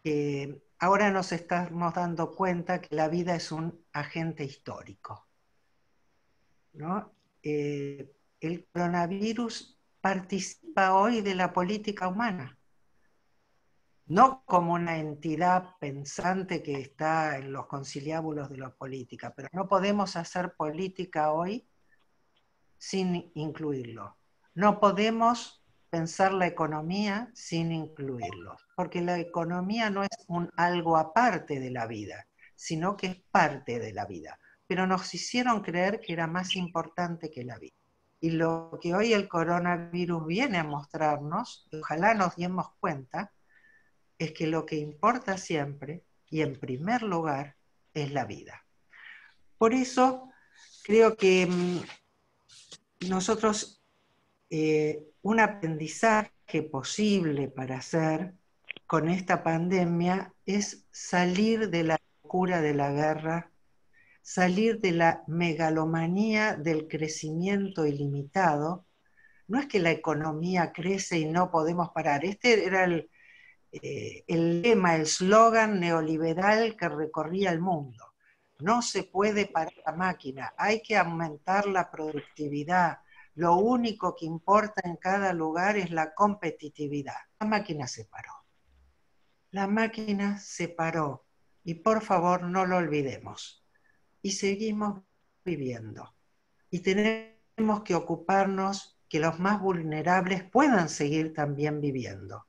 que ahora nos estamos dando cuenta que la vida es un agente histórico, ¿no? El coronavirus participa hoy de la política humana, no como una entidad pensante que está en los conciliábulos de la política, pero no podemos hacer política hoy sin incluirlo. No podemos pensar la economía sin incluirlo, porque la economía no es algo aparte de la vida, sino que es parte de la vida. Pero nos hicieron creer que era más importante que la vida. Y lo que hoy el coronavirus viene a mostrarnos, y ojalá nos demos cuenta, es que lo que importa siempre, y en primer lugar, es la vida. Por eso creo que nosotros, un aprendizaje posible para hacer con esta pandemia es salir de la locura de la guerra, salir de la megalomanía del crecimiento ilimitado. No es que la economía crece y no podemos parar. Este era el lema, el eslogan neoliberal que recorría el mundo. No se puede parar la máquina, hay que aumentar la productividad. Lo único que importa en cada lugar es la competitividad. La máquina se paró. La máquina se paró. Y por favor no lo olvidemos. Y seguimos viviendo. Y tenemos que ocuparnos que los más vulnerables puedan seguir también viviendo.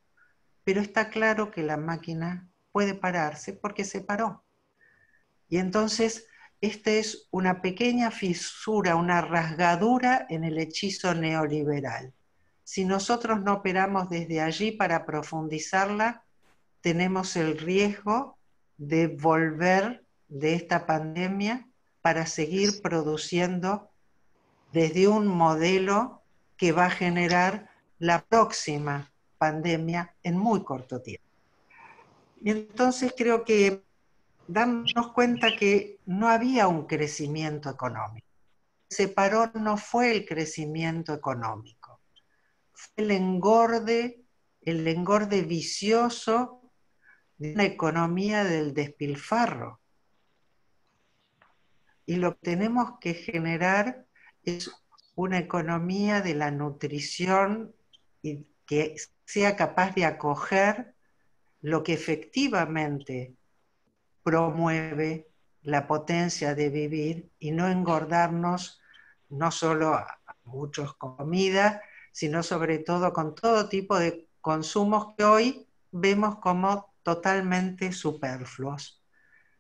Pero está claro que la máquina puede pararse porque se paró. Y entonces, esta es una pequeña fisura, una rasgadura en el hechizo neoliberal. Si nosotros no operamos desde allí para profundizarla, tenemos el riesgo de volver de esta pandemia para seguir produciendo desde un modelo que va a generar la próxima pandemia en muy corto tiempo. Y entonces creo que darnos cuenta que no había un crecimiento económico. Se paró no fue el crecimiento económico, fue el engorde vicioso de una economía del despilfarro. Y lo que tenemos que generar es una economía de la nutrición y que sea capaz de acoger lo que efectivamente promueve la potencia de vivir y no engordarnos no solo a muchos comida, sino sobre todo con todo tipo de consumos que hoy vemos como totalmente superfluos,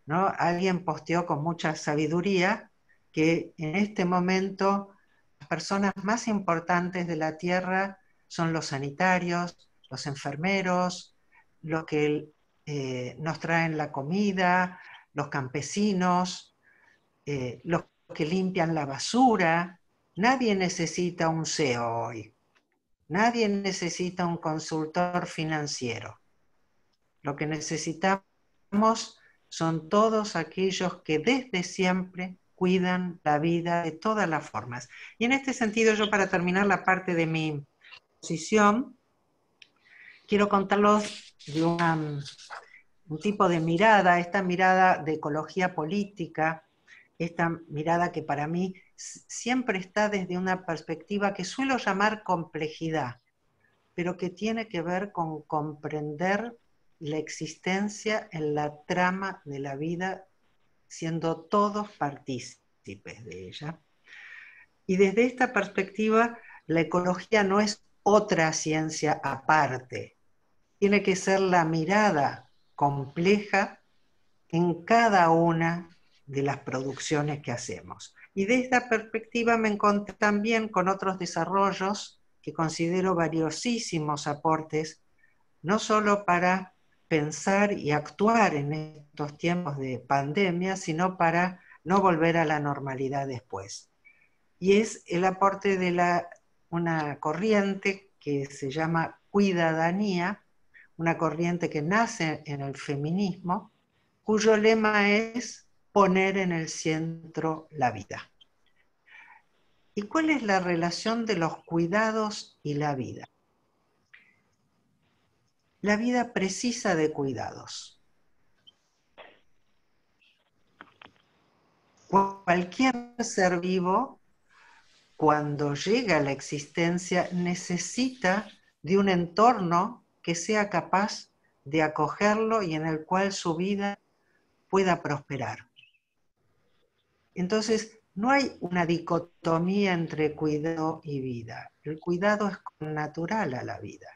¿no? Alguien posteó con mucha sabiduría que en este momento las personas más importantes de la Tierra son los sanitarios, los enfermeros, los que nos traen la comida, los campesinos, los que limpian la basura. Nadie necesita un CEO hoy. Nadie necesita un consultor financiero. Lo que necesitamos son todos aquellos que desde siempre cuidan la vida de todas las formas. Y en este sentido, yo para terminar la parte de mi exposición, quiero contarlos de un tipo de mirada, esta mirada de ecología política, esta mirada que para mí siempre está desde una perspectiva que suelo llamar complejidad, pero que tiene que ver con comprender la existencia en la trama de la vida, siendo todos partícipes de ella. Y desde esta perspectiva, la ecología no es otra ciencia aparte, tiene que ser la mirada compleja en cada una de las producciones que hacemos. Y de esta perspectiva me encontré también con otros desarrollos que considero valiosísimos aportes, no solo para pensar y actuar en estos tiempos de pandemia, sino para no volver a la normalidad después. Y es el aporte de una corriente que se llama cuidadanía, una corriente que nace en el feminismo, cuyo lema es poner en el centro la vida. ¿Y cuál es la relación de los cuidados y la vida? La vida precisa de cuidados. Cualquier ser vivo, cuando llega a la existencia, necesita de un entorno que sea capaz de acogerlo y en el cual su vida pueda prosperar. Entonces, no hay una dicotomía entre cuidado y vida. El cuidado es natural a la vida.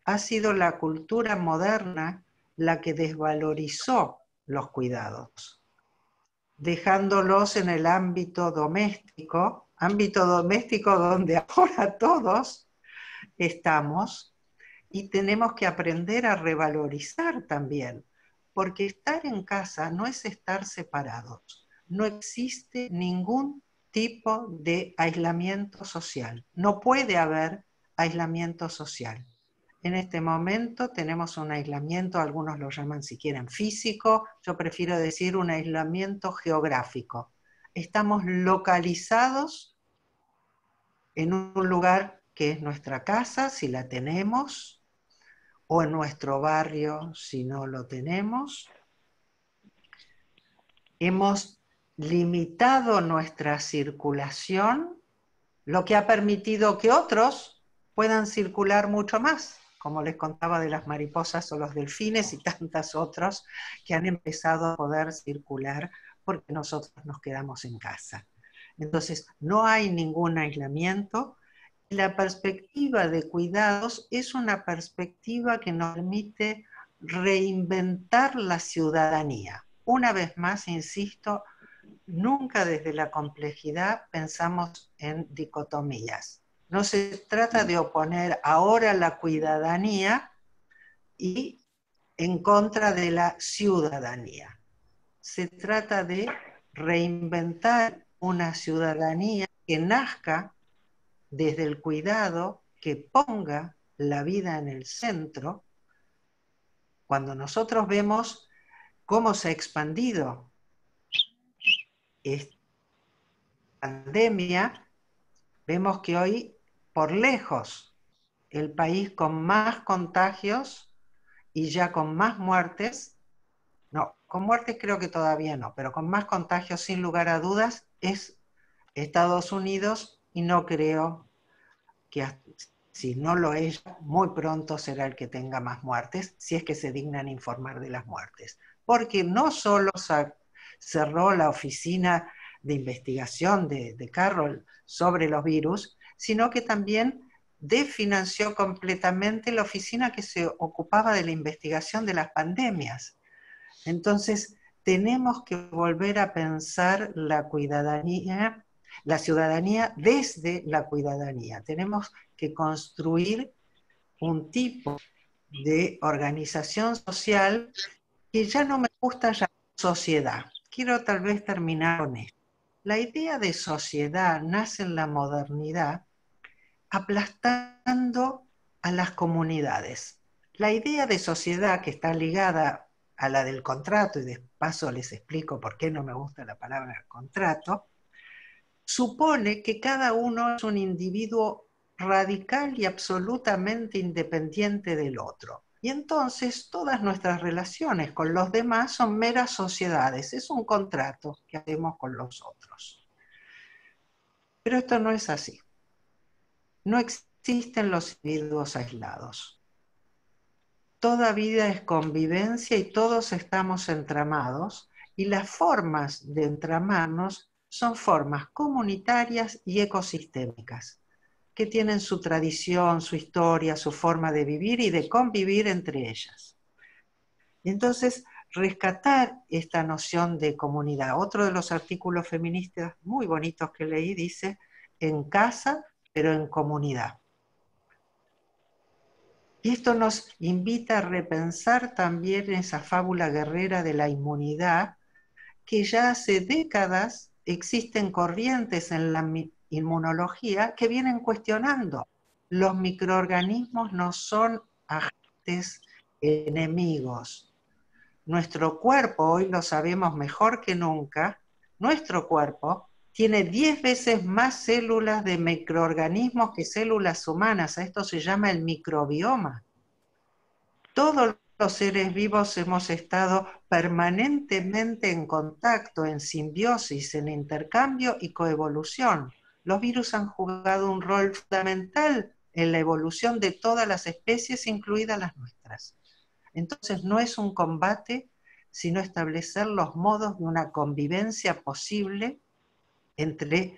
Ha sido la cultura moderna la que desvalorizó los cuidados, dejándolos en el ámbito doméstico donde ahora todos estamos y tenemos que aprender a revalorizar también, porque estar en casa no es estar separados. No existe ningún tipo de aislamiento social. No puede haber aislamiento social. En este momento tenemos un aislamiento, algunos lo llaman si quieren físico, yo prefiero decir un aislamiento geográfico. Estamos localizados en un lugar que es nuestra casa, si la tenemos, o en nuestro barrio, si no lo tenemos. Hemos limitado nuestra circulación, lo que ha permitido que otros puedan circular mucho más, como les contaba de las mariposas o los delfines y tantas otros que han empezado a poder circular porque nosotros nos quedamos en casa. Entonces, no hay ningún aislamiento. La perspectiva de cuidados es una perspectiva que nos permite reinventar la ciudadanía. Una vez más, insisto, nunca desde la complejidad pensamos en dicotomías. No se trata de oponer ahora la cuidadanía y en contra de la ciudadanía. Se trata de reinventar una ciudadanía que nazca desde el cuidado, que ponga la vida en el centro. Cuando nosotros vemos cómo se ha expandido esta pandemia, vemos que hoy, por lejos, el país con más contagios y ya con más muertes, no, con muertes creo que todavía no, pero con más contagios sin lugar a dudas es Estados Unidos, y no creo que, si no lo es, muy pronto será el que tenga más muertes, si es que se dignan informar de las muertes. Porque no solo cerró la oficina de investigación de Carroll sobre los virus, sino que también desfinanció completamente la oficina que se ocupaba de la investigación de las pandemias. Entonces, tenemos que volver a pensar la ciudadanía desde la cuidadanía. Tenemos que construir un tipo de organización social que ya no me gusta llamar sociedad. Quiero tal vez terminar con esto. La idea de sociedad nace en la modernidad aplastando a las comunidades. La idea de sociedad, que está ligada a la del contrato, y de paso les explico por qué no me gusta la palabra contrato, supone que cada uno es un individuo radical y absolutamente independiente del otro. Y entonces todas nuestras relaciones con los demás son meras sociedades, es un contrato que hacemos con los otros. Pero esto no es así. No existen los individuos aislados. Toda vida es convivencia y todos estamos entramados, y las formas de entramarnos son formas comunitarias y ecosistémicas, que tienen su tradición, su historia, su forma de vivir y de convivir entre ellas. Entonces, rescatar esta noción de comunidad. Otro de los artículos feministas muy bonitos que leí dice, en casa, pero en comunidad. Y esto nos invita a repensar también esa fábula guerrera de la inmunidad, que ya hace décadas existen corrientes en la inmunología que vienen cuestionando. Los microorganismos no son agentes enemigos. Nuestro cuerpo, hoy lo sabemos mejor que nunca, nuestro cuerpo tiene 10 veces más células de microorganismos que células humanas. A esto se llama el microbioma. Todos los seres vivos hemos estado permanentemente en contacto, en simbiosis, en intercambio y coevolución. Los virus han jugado un rol fundamental en la evolución de todas las especies, incluidas las nuestras. Entonces no es un combate, sino establecer los modos de una convivencia posible entre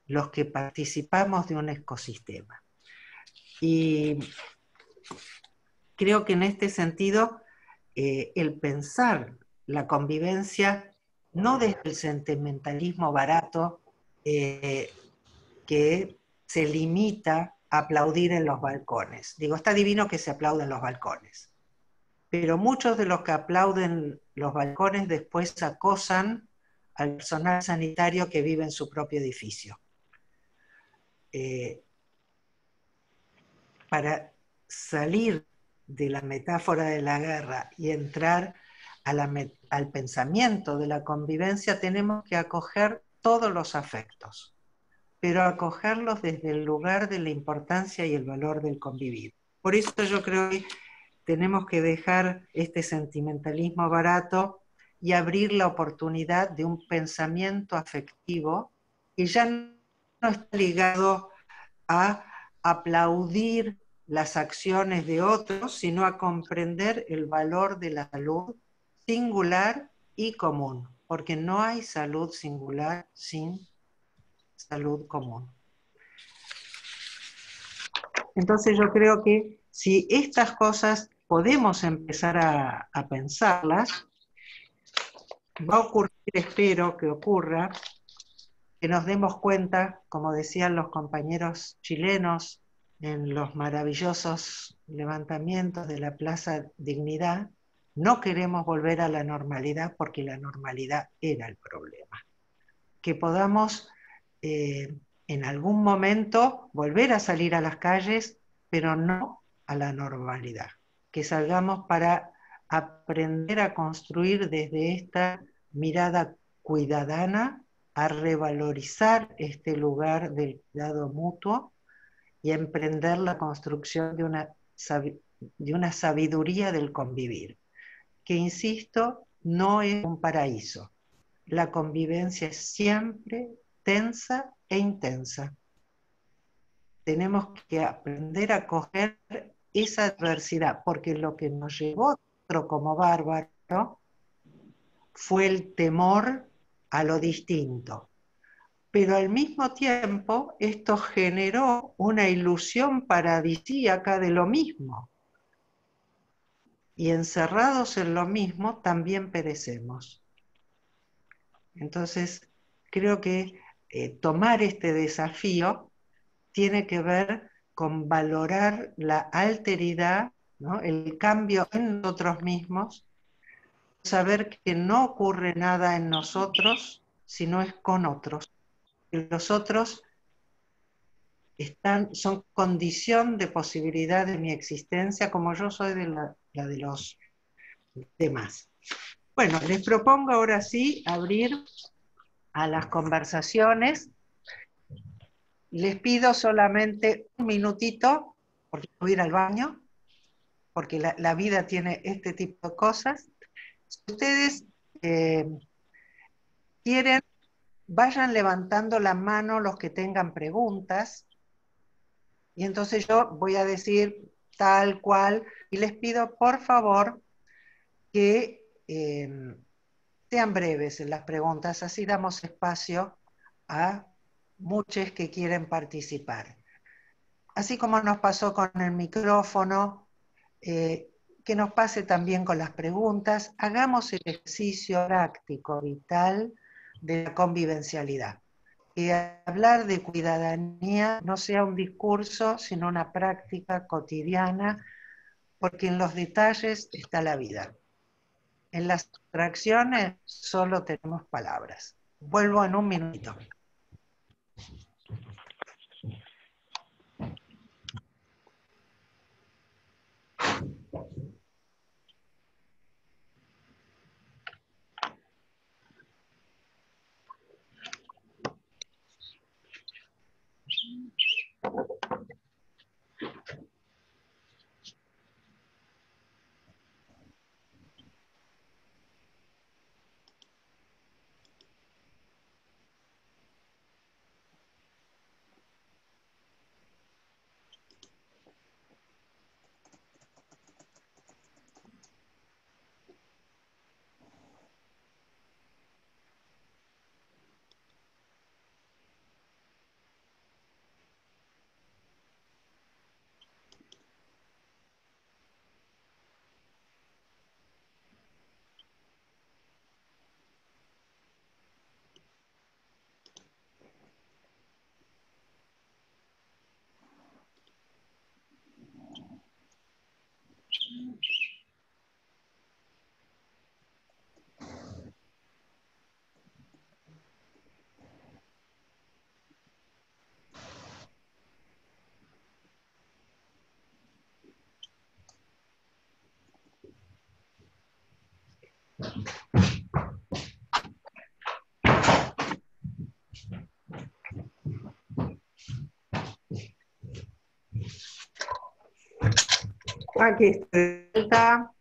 los que participamos de un ecosistema. Y creo que en este sentido, el pensar la convivencia no desde el sentimentalismo barato que se limita a aplaudir en los balcones. Digo, está divino que se aplaude en los balcones, pero muchos de los que aplauden los balcones después acosan al personal sanitario que vive en su propio edificio. Para salir de la metáfora de la guerra y entrar al pensamiento de la convivencia, tenemos que acoger todos los afectos, pero acogerlos desde el lugar de la importancia y el valor del convivir. Por eso yo creo que tenemos que dejar este sentimentalismo barato y abrir la oportunidad de un pensamiento afectivo que ya no está ligado a aplaudir las acciones de otros, sino a comprender el valor de la salud singular y común, porque no hay salud singular sin salud común. Entonces yo creo que si estas cosas podemos empezar a pensarlas, va a ocurrir, espero que ocurra, que nos demos cuenta, como decían los compañeros chilenos en los maravillosos levantamientos de la Plaza Dignidad, no queremos volver a la normalidad porque la normalidad era el problema. Que podamos en algún momento volver a salir a las calles, pero no a la normalidad. Que salgamos para aprender a construir desde esta mirada cuidadana, a revalorizar este lugar del cuidado mutuo y a emprender la construcción de una sabiduría del convivir, que insisto, no es un paraíso. La convivencia es siempre tensa e intensa. Tenemos que aprender a coger esa adversidad, porque lo que nos llevó a otro como bárbaro fue el temor a lo distinto. Pero al mismo tiempo esto generó una ilusión paradisíaca de lo mismo. Y encerrados en lo mismo también perecemos. Entonces, creo que tomar este desafío tiene que ver con valorar la alteridad, ¿no? El cambio en nosotros mismos, saber que no ocurre nada en nosotros, sino es con otros. Y los otros son condición de posibilidad de mi existencia, como yo soy de la de los demás. Bueno, les propongo ahora sí abrir a las conversaciones. Les pido solamente un minutito, porque voy a ir al baño, porque la vida tiene este tipo de cosas. Si ustedes quieren, vayan levantando la mano los que tengan preguntas, y entonces yo voy a decir tal cual, y les pido por favor que sean breves en las preguntas, así damos espacio a muchos que quieren participar. Así como nos pasó con el micrófono, que nos pase también con las preguntas, hagamos el ejercicio práctico, vital, de la convivencialidad. Que hablar de cuidadanía no sea un discurso, sino una práctica cotidiana, porque en los detalles está la vida. En las abstracciones solo tenemos palabras. Vuelvo en un minutito. Aquí está.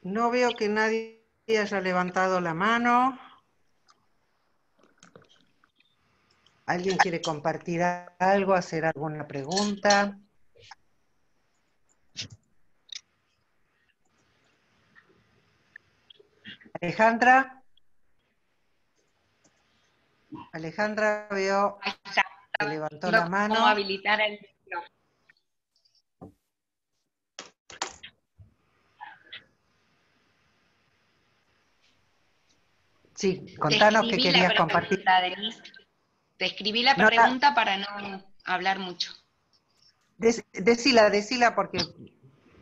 No veo que nadie haya levantado la mano. ¿Alguien quiere compartir algo, hacer alguna pregunta? Alejandra. Alejandra, veo
Ahí está,
que levantó
viendo
la mano.
cómo habilitar el micrófono.
Sí, contanos qué querías compartir.
Denise. Te escribí la
No,
pregunta para no hablar mucho.
decila porque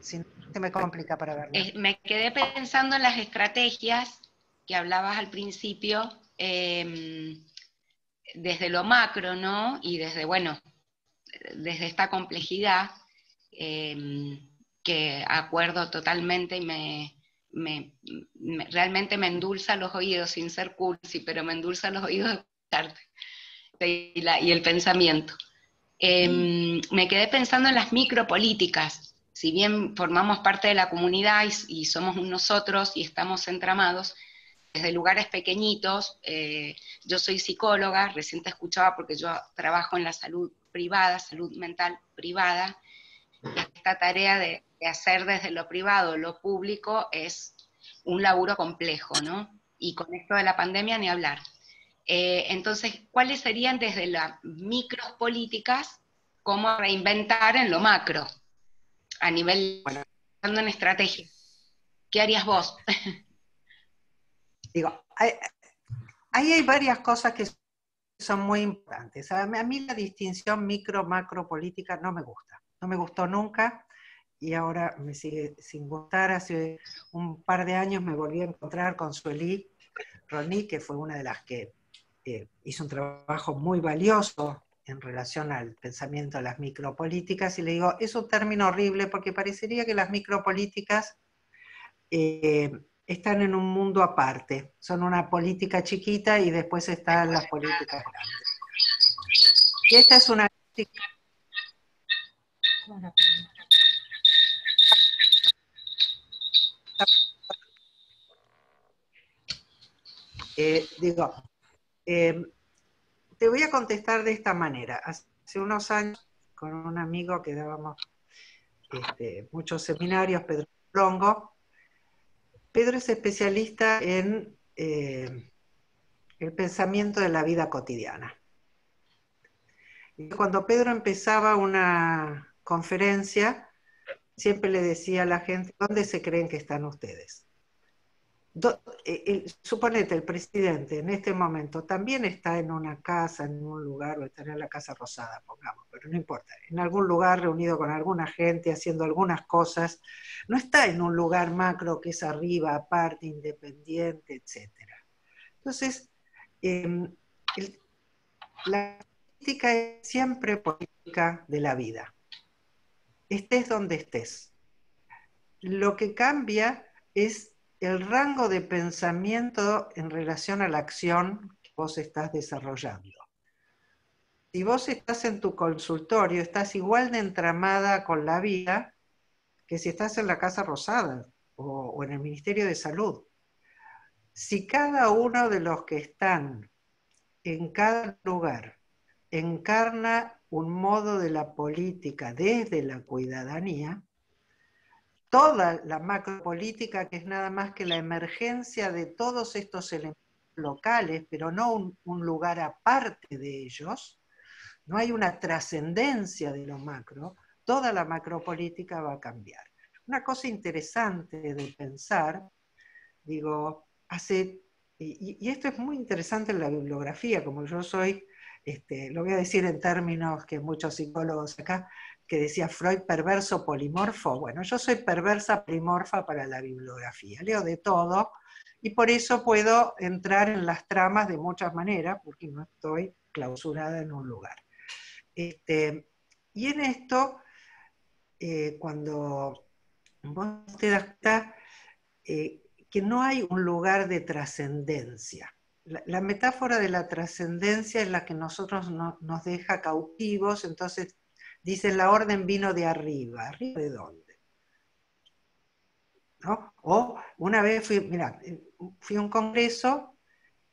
si no se me complica para verla.
Me quedé pensando en las estrategias que hablabas al principio, desde lo macro, ¿no? Y desde, bueno, desde esta complejidad, que acuerdo totalmente y realmente me endulza los oídos, sin ser cursi, pero me endulza los oídos de escucharte y el pensamiento. Me quedé pensando en las micropolíticas. Si bien formamos parte de la comunidad y somos nosotros y estamos entramados, desde lugares pequeñitos, yo soy psicóloga, recién te escuchaba porque yo trabajo en la salud privada, salud mental privada, y esta tarea de hacer desde lo privado lo público es un laburo complejo, ¿no? Y con esto de la pandemia ni hablar. Entonces, ¿cuáles serían desde las micropolíticas cómo reinventar en lo macro, a nivel,
Bueno,
pensando en estrategia? ¿Qué harías vos?
digo, ahí hay varias cosas que son muy importantes. A mí la distinción micro-macro política no me gusta. No me gustó nunca y ahora me sigue sin gustar. Hace un par de años me volví a encontrar con Sueli Roni, que fue una de las que hizo un trabajo muy valioso en relación al pensamiento de las micropolíticas, y le digo, es un término horrible porque parecería que las micropolíticas están en un mundo aparte, son una política chiquita y después están las políticas grandes. Y esta es una... Te voy a contestar de esta manera. Hace unos años, con un amigo que dábamos muchos seminarios, Pedro Longo. Pedro es especialista en el pensamiento de la vida cotidiana. Y cuando Pedro empezaba una conferencia, siempre le decía a la gente, ¿dónde se creen que están ustedes? Suponete, el presidente en este momento también está en una casa, en un lugar, o está en la Casa Rosada, pongamos, pero no importa, en algún lugar reunido con alguna gente, haciendo algunas cosas, no está en un lugar macro que es arriba, aparte, independiente, etc. Entonces, la política es siempre política de la vida, estés donde estés. Lo que cambia es el rango de pensamiento en relación a la acción que vos estás desarrollando. Si vos estás en tu consultorio, estás igual de entramada con la vida que si estás en la Casa Rosada o en el Ministerio de Salud. Si cada uno de los que están en cada lugar encarna un modo de la política desde la cuidadanía, toda la macropolítica, que es nada más que la emergencia de todos estos elementos locales, pero no un lugar aparte de ellos, no hay una trascendencia de lo macro, toda la macropolítica va a cambiar. Una cosa interesante de pensar, digo, y esto es muy interesante en la bibliografía, como yo soy, lo voy a decir en términos que muchos psicólogos acá, que decía Freud, perverso polimorfo. Bueno, yo soy perversa polimorfa para la bibliografía, leo de todo, y por eso puedo entrar en las tramas de muchas maneras, porque no estoy clausurada en un lugar. Y en esto, cuando vos te das cuenta que no hay un lugar de trascendencia. La metáfora de la trascendencia es la que nosotros nos deja cautivos, entonces dicen la orden vino de arriba. ¿Arriba de dónde? ¿no? O una vez fui a un congreso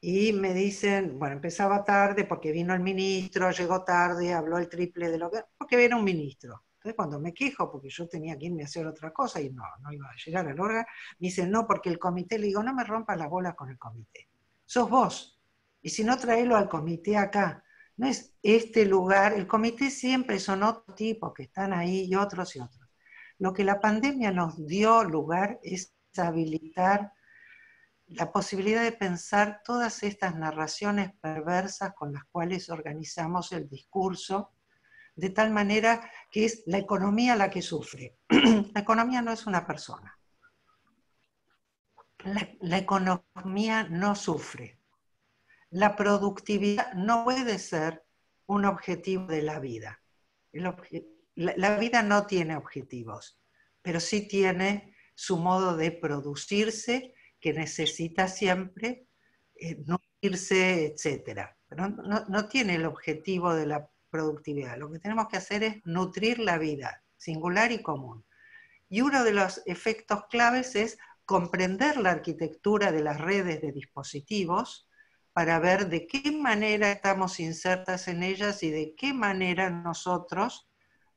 y me dicen, bueno, empezaba tarde porque vino el ministro, llegó tarde, habló el triple de lo que... porque era un ministro. Entonces cuando me quejo, porque yo tenía que irme a hacer otra cosa y no iba a llegar al órgano, me dicen, no, porque el comité, le digo, no me rompas las bolas con el comité. Sos vos. Y si no, traelo al comité acá. No es este lugar, el comité siempre son otros tipos que están ahí y otros y otros. Lo que la pandemia nos dio lugar es habilitar la posibilidad de pensar todas estas narraciones perversas con las cuales organizamos el discurso, de tal manera que es la economía la que sufre. La economía no es una persona. La economía no sufre. La productividad no puede ser un objetivo de la vida. La vida no tiene objetivos, pero sí tiene su modo de producirse, que necesita siempre nutrirse, etc. Pero no tiene el objetivo de la productividad. Lo que tenemos que hacer es nutrir la vida, singular y común. Y uno de los efectos claves es comprender la arquitectura de las redes de dispositivos para ver de qué manera estamos insertas en ellas y de qué manera nosotros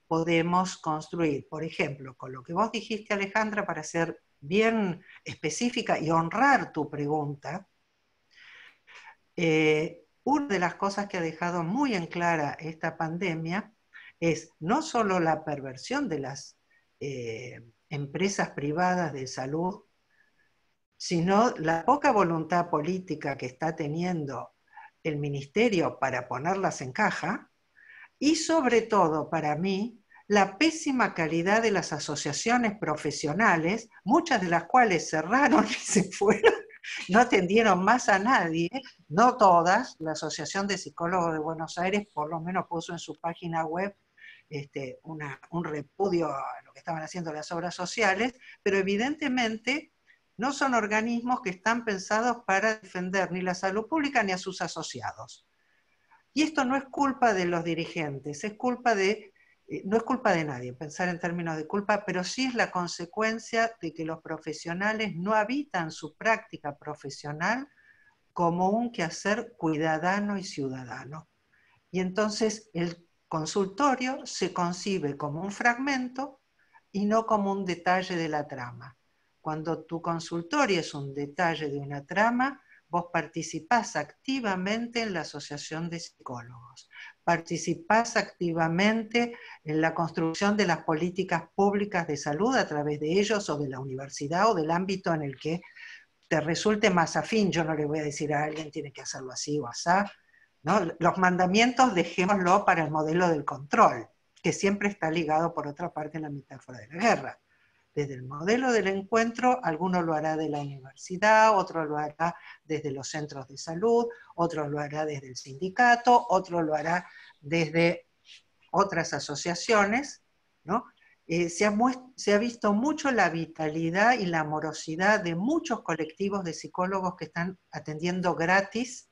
podemos construir. Por ejemplo, con lo que vos dijiste, Alejandra, para ser bien específica y honrar tu pregunta, una de las cosas que ha dejado muy en clara esta pandemia es no solo la perversión de las empresas privadas de salud, sino la poca voluntad política que está teniendo el ministerio para ponerlas en caja, y sobre todo, para mí, la pésima calidad de las asociaciones profesionales, muchas de las cuales cerraron y se fueron, no atendieron más a nadie, no todas. La Asociación de Psicólogos de Buenos Aires por lo menos puso en su página web un repudio a lo que estaban haciendo las obras sociales, pero evidentemente no son organismos que están pensados para defender ni la salud pública ni a sus asociados. Y esto no es culpa de los dirigentes, no es culpa de nadie pensar en términos de culpa, pero sí es la consecuencia de que los profesionales no habitan su práctica profesional como un quehacer cuidadano y ciudadano. Y entonces el consultorio se concibe como un fragmento y no como un detalle de la trama. Cuando tu consultorio es un detalle de una trama, vos participás activamente en la asociación de psicólogos, participás activamente en la construcción de las políticas públicas de salud a través de ellos o de la universidad o del ámbito en el que te resulte más afín. Yo no le voy a decir a alguien tiene que hacerlo así o asá, ¿no? Los mandamientos dejémoslo para el modelo del control, que siempre está ligado por otra parte a la metáfora de la guerra. Desde el modelo del encuentro, alguno lo hará de la universidad, otro lo hará desde los centros de salud, otro lo hará desde el sindicato, otro lo hará desde otras asociaciones, ¿no? Se ha visto mucho la vitalidad y la amorosidad de muchos colectivos de psicólogos que están atendiendo gratis.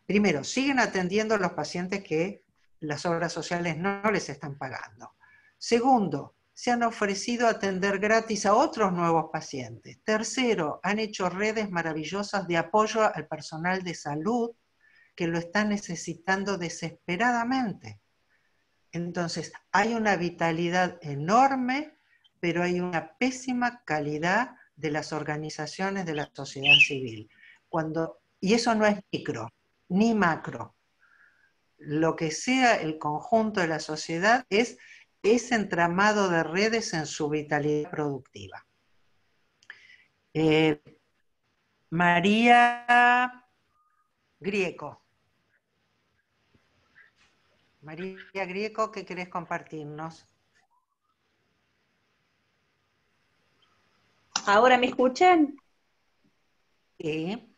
Primero, siguen atendiendo a los pacientes que las obras sociales no les están pagando. Segundo, se han ofrecido atender gratis a otros nuevos pacientes. Tercero, han hecho redes maravillosas de apoyo al personal de salud que lo está necesitando desesperadamente. Entonces, hay una vitalidad enorme, pero hay una pésima calidad de las organizaciones de la sociedad civil. Y eso no es micro, ni macro. Lo que sea el conjunto de la sociedad es ese entramado de redes en su vitalidad productiva. María Grieco. María Grieco, ¿qué querés compartirnos?
¿Ahora me escuchan?
Sí.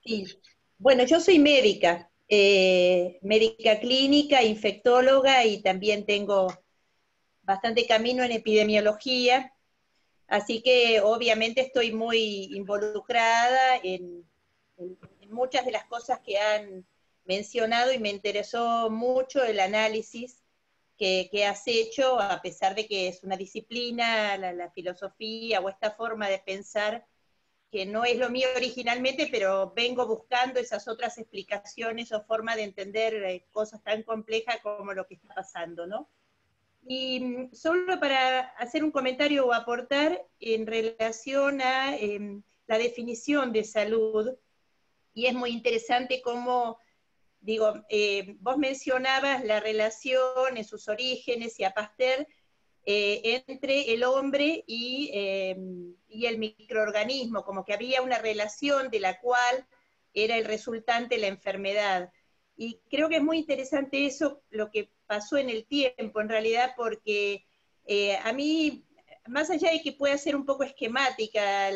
Sí. Bueno, yo soy médica, médica clínica, infectóloga y también tengo bastante camino en epidemiología, así que obviamente estoy muy involucrada en muchas de las cosas que han mencionado y me interesó mucho el análisis que has hecho, a pesar de que es una disciplina, la filosofía o esta forma de pensar, que no es lo mío originalmente, pero vengo buscando esas otras explicaciones o formas de entender cosas tan complejas como lo que está pasando, ¿no? Y solo para hacer un comentario o aportar en relación a la definición de salud, y es muy interesante cómo, digo, vos mencionabas la relación en sus orígenes y a Pasteur entre el hombre y el microorganismo, como que había una relación de la cual era el resultante la enfermedad. Y creo que es muy interesante eso, lo que pasó en el tiempo, en realidad, porque a mí, más allá de que pueda ser un poco esquemática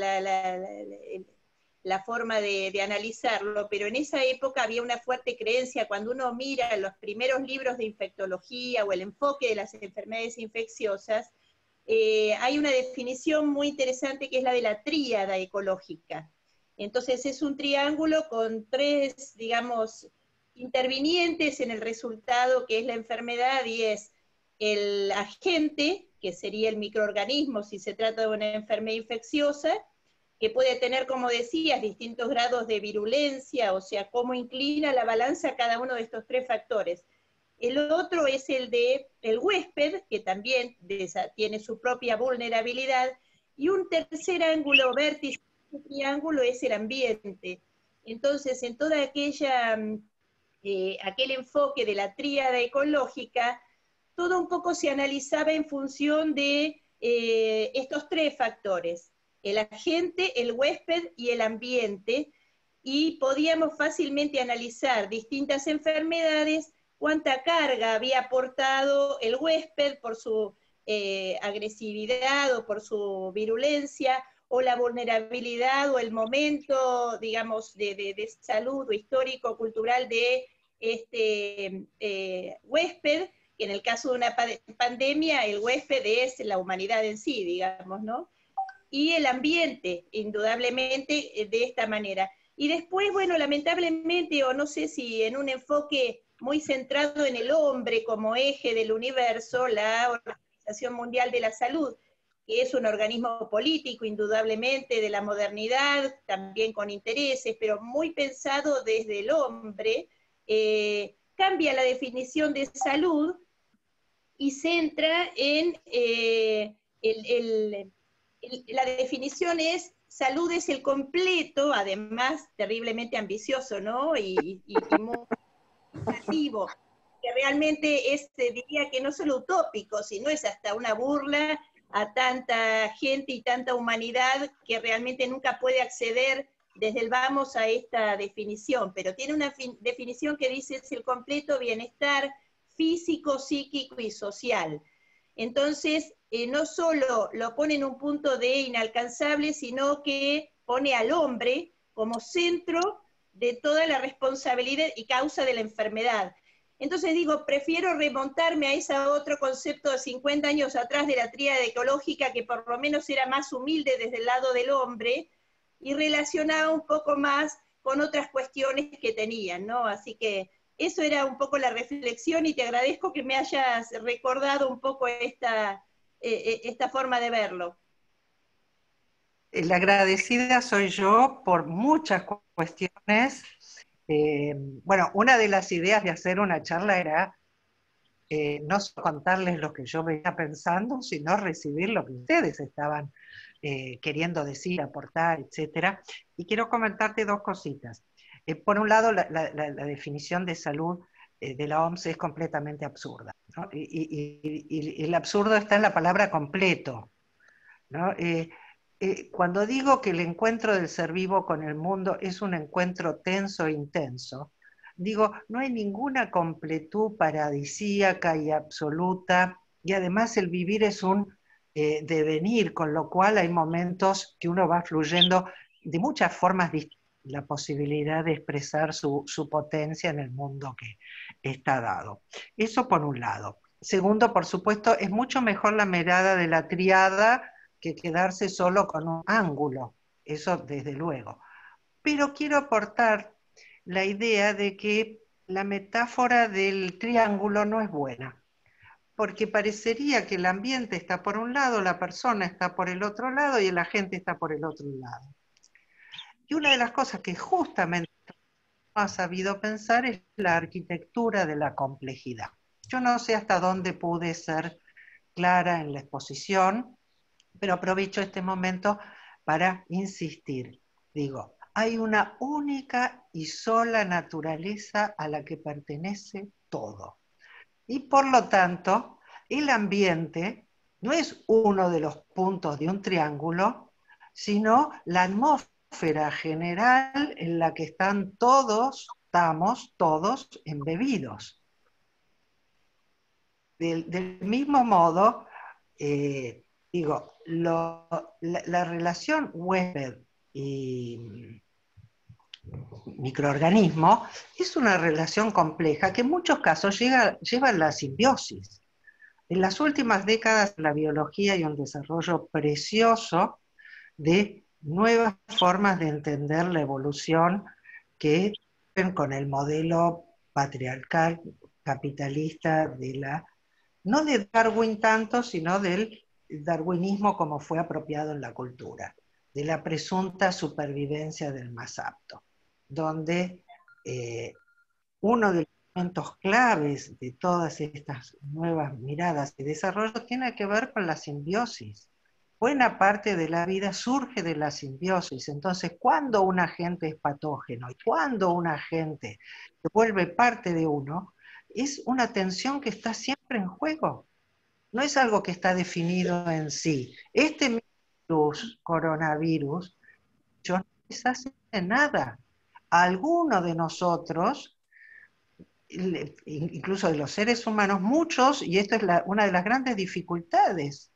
la forma de analizarlo, pero en esa época había una fuerte creencia, cuando uno mira los primeros libros de infectología o el enfoque de las enfermedades infecciosas, hay una definición muy interesante que es la de la tríada ecológica. Entonces es un triángulo con tres, digamos, intervinientes en el resultado que es la enfermedad, y es el agente, que sería el microorganismo si se trata de una enfermedad infecciosa, que puede tener, como decías, distintos grados de virulencia, o sea, cómo inclina la balanza cada uno de estos tres factores. El otro es el de el huésped, que también tiene su propia vulnerabilidad, y un tercer ángulo vértice de este triángulo es el ambiente. Entonces, en toda aquel enfoque de la tríada ecológica, todo un poco se analizaba en función de estos tres factores: el agente, el huésped y el ambiente, y podíamos fácilmente analizar distintas enfermedades, cuánta carga había aportado el huésped por su agresividad o por su virulencia, o la vulnerabilidad o el momento, digamos, de salud o histórico, cultural de este huésped, que en el caso de una pandemia, el huésped es la humanidad en sí, digamos, ¿no? Y el ambiente, indudablemente, de esta manera. Y después, bueno, lamentablemente, o no sé si en un enfoque muy centrado en el hombre como eje del universo, la Organización Mundial de la Salud, que es un organismo político, indudablemente, de la modernidad, también con intereses, pero muy pensado desde el hombre, cambia la definición de salud y centra en la definición es: salud es el completo, además terriblemente ambicioso, ¿no? Y muy creativo, que realmente es, diría que no solo utópico, sino es hasta una burla a tanta gente y tanta humanidad que realmente nunca puede acceder desde el vamos a esta definición, pero tiene una definición que dice: es el completo bienestar físico, psíquico y social. Entonces, no solo lo pone en un punto de inalcanzable, sino que pone al hombre como centro de toda la responsabilidad y causa de la enfermedad. Entonces digo, prefiero remontarme a ese otro concepto de 50 años atrás de la tríada ecológica, que por lo menos era más humilde desde el lado del hombre, y relacionaba un poco más con otras cuestiones que tenían, ¿no? Así que eso era un poco la reflexión, y te agradezco que me hayas recordado un poco esta forma de verlo.
La agradecida soy yo por muchas cuestiones. Bueno, una de las ideas de hacer una charla era no solo contarles lo que yo venía pensando, sino recibir lo que ustedes estaban queriendo decir, aportar, etc. Y quiero comentarte dos cositas. Por un lado, la definición de salud de la OMS es completamente absurda, ¿no? Y el absurdo está en la palabra completo, ¿no? Cuando digo que el encuentro del ser vivo con el mundo es un encuentro tenso e intenso, digo, no hay ninguna completud paradisíaca y absoluta, y además el vivir es un devenir, con lo cual hay momentos que uno va fluyendo de muchas formas distintas, la posibilidad de expresar su potencia en el mundo que está dado. Eso por un lado. Segundo, por supuesto, es mucho mejor la mirada de la triada que quedarse solo con un ángulo, eso desde luego. Pero quiero aportar la idea de que la metáfora del triángulo no es buena, porque parecería que el ambiente está por un lado, la persona está por el otro lado y el agente está por el otro lado. Y una de las cosas que justamente no ha sabido pensar es la arquitectura de la complejidad. Yo no sé hasta dónde pude ser clara en la exposición, pero aprovecho este momento para insistir. Digo, hay una única y sola naturaleza a la que pertenece todo. Y por lo tanto, el ambiente no es uno de los puntos de un triángulo, sino la atmósfera general en la que estamos todos embebidos. Del mismo modo, digo, la relación huésped y microorganismo es una relación compleja que en muchos casos lleva a la simbiosis. En las últimas décadas la biología hay un desarrollo precioso de nuevas formas de entender la evolución que con el modelo patriarcal capitalista no de Darwin tanto, sino del darwinismo como fue apropiado en la cultura, de la presunta supervivencia del más apto, donde uno de los elementos claves de todas estas nuevas miradas y desarrollo tiene que ver con la simbiosis. Buena parte de la vida surge de la simbiosis. Entonces, cuando un agente es patógeno y cuando un agente se vuelve parte de uno, es una tensión que está siempre en juego. No es algo que está definido en sí. Este virus, coronavirus, no les hace nada. A alguno de nosotros, incluso de los seres humanos, muchos, y esto es una de las grandes dificultades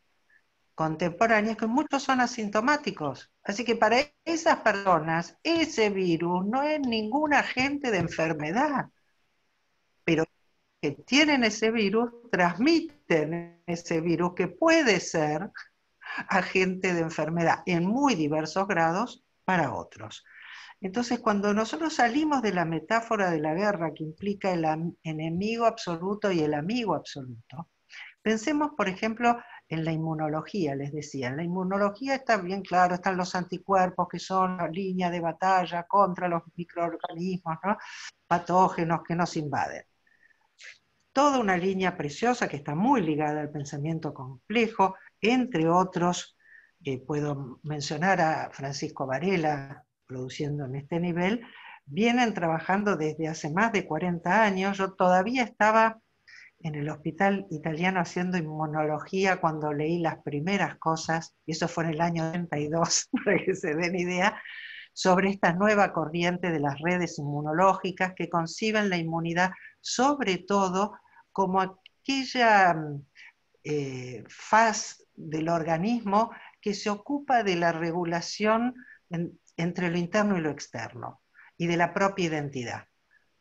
contemporáneas, que muchos son asintomáticos. Así que para esas personas, ese virus no es ningún agente de enfermedad, pero que tienen ese virus, transmiten ese virus que puede ser agente de enfermedad en muy diversos grados para otros. Entonces, cuando nosotros salimos de la metáfora de la guerra que implica el enemigo absoluto y el amigo absoluto, pensemos, por ejemplo, en la inmunología, les decía. En la inmunología está bien claro, están los anticuerpos que son la línea de batalla contra los microorganismos, ¿no?, patógenos que nos invaden. Toda una línea preciosa que está muy ligada al pensamiento complejo, entre otros, puedo mencionar a Francisco Varela, produciendo en este nivel, vienen trabajando desde hace más de 40 años. Yo todavía estaba en el hospital italiano haciendo inmunología cuando leí las primeras cosas, y eso fue en el año 32, para que se den idea, sobre esta nueva corriente de las redes inmunológicas que conciben la inmunidad sobre todo como aquella faz del organismo que se ocupa de la regulación entre lo interno y lo externo, y de la propia identidad,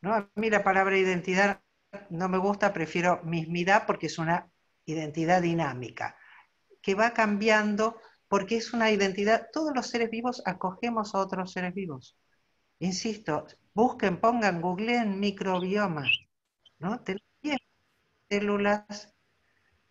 ¿no? A mí la palabra identidad no me gusta, prefiero mismidad, porque es una identidad dinámica, que va cambiando, porque es una identidad, todos los seres vivos acogemos a otros seres vivos. Insisto, busquen, pongan, googleen microbioma, ¿no? Tenemos 10 células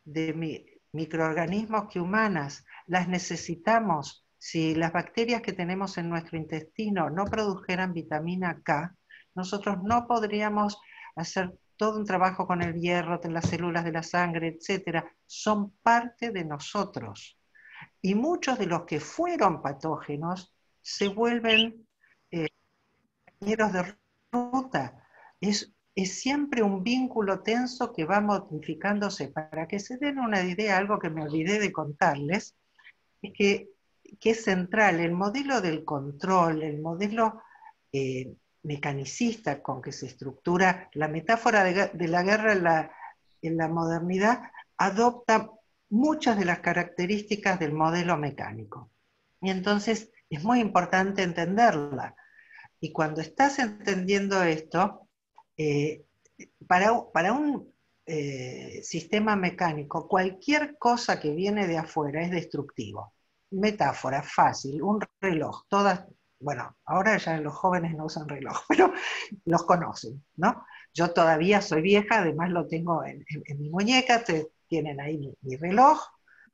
de microorganismos que humanas, las necesitamos. Si las bacterias que tenemos en nuestro intestino no produjeran vitamina K, nosotros no podríamos hacer todo un trabajo con el hierro, en las células de la sangre, etc. Son parte de nosotros. Y muchos de los que fueron patógenos se vuelven compañeros de ruta. Es siempre un vínculo tenso que va modificándose. Para que se den una idea, algo que me olvidé de contarles, es que es central el modelo del control, el modelo mecanicista con que se estructura la metáfora de la guerra en la modernidad, adopta muchas de las características del modelo mecánico. Y entonces es muy importante entenderla. Y cuando estás entendiendo esto, para un sistema mecánico, cualquier cosa que viene de afuera es destructivo. Metáfora fácil, un reloj, todas, bueno, ahora ya los jóvenes no usan reloj, pero los conocen, ¿no? Yo todavía soy vieja, además lo tengo en mi muñeca, tienen ahí mi reloj.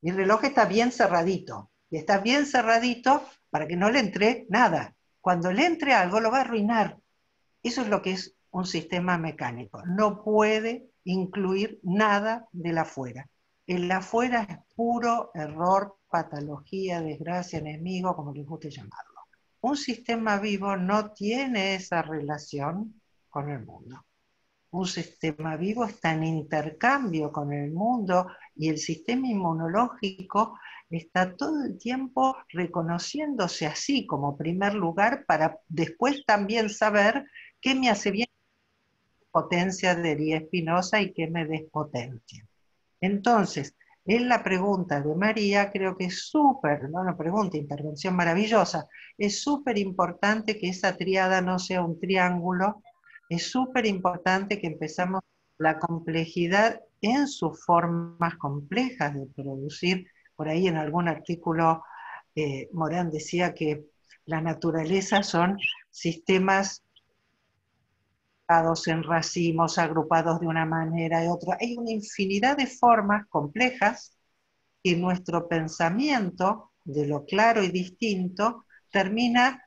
Mi reloj está bien cerradito. Y está bien cerradito para que no le entre nada. Cuando le entre algo lo va a arruinar. Eso es lo que es un sistema mecánico. No puede incluir nada del afuera. El afuera es puro error, patología, desgracia, enemigo, como les guste llamarlo. Un sistema vivo no tiene esa relación con el mundo. Un sistema vivo está en intercambio con el mundo y el sistema inmunológico está todo el tiempo reconociéndose así como primer lugar para después también saber qué me hace bien potencia de Elías Espinosa y qué me despotencia. Entonces, en la pregunta de María, creo que es súper, no una pregunta, intervención maravillosa, es súper importante que esa tríada no sea un triángulo, es súper importante que empezamos la complejidad en sus formas complejas de producir. Por ahí en algún artículo Morán decía que la naturaleza son sistemas en racimos, agrupados de una manera y otra. Hay una infinidad de formas complejas que nuestro pensamiento de lo claro y distinto termina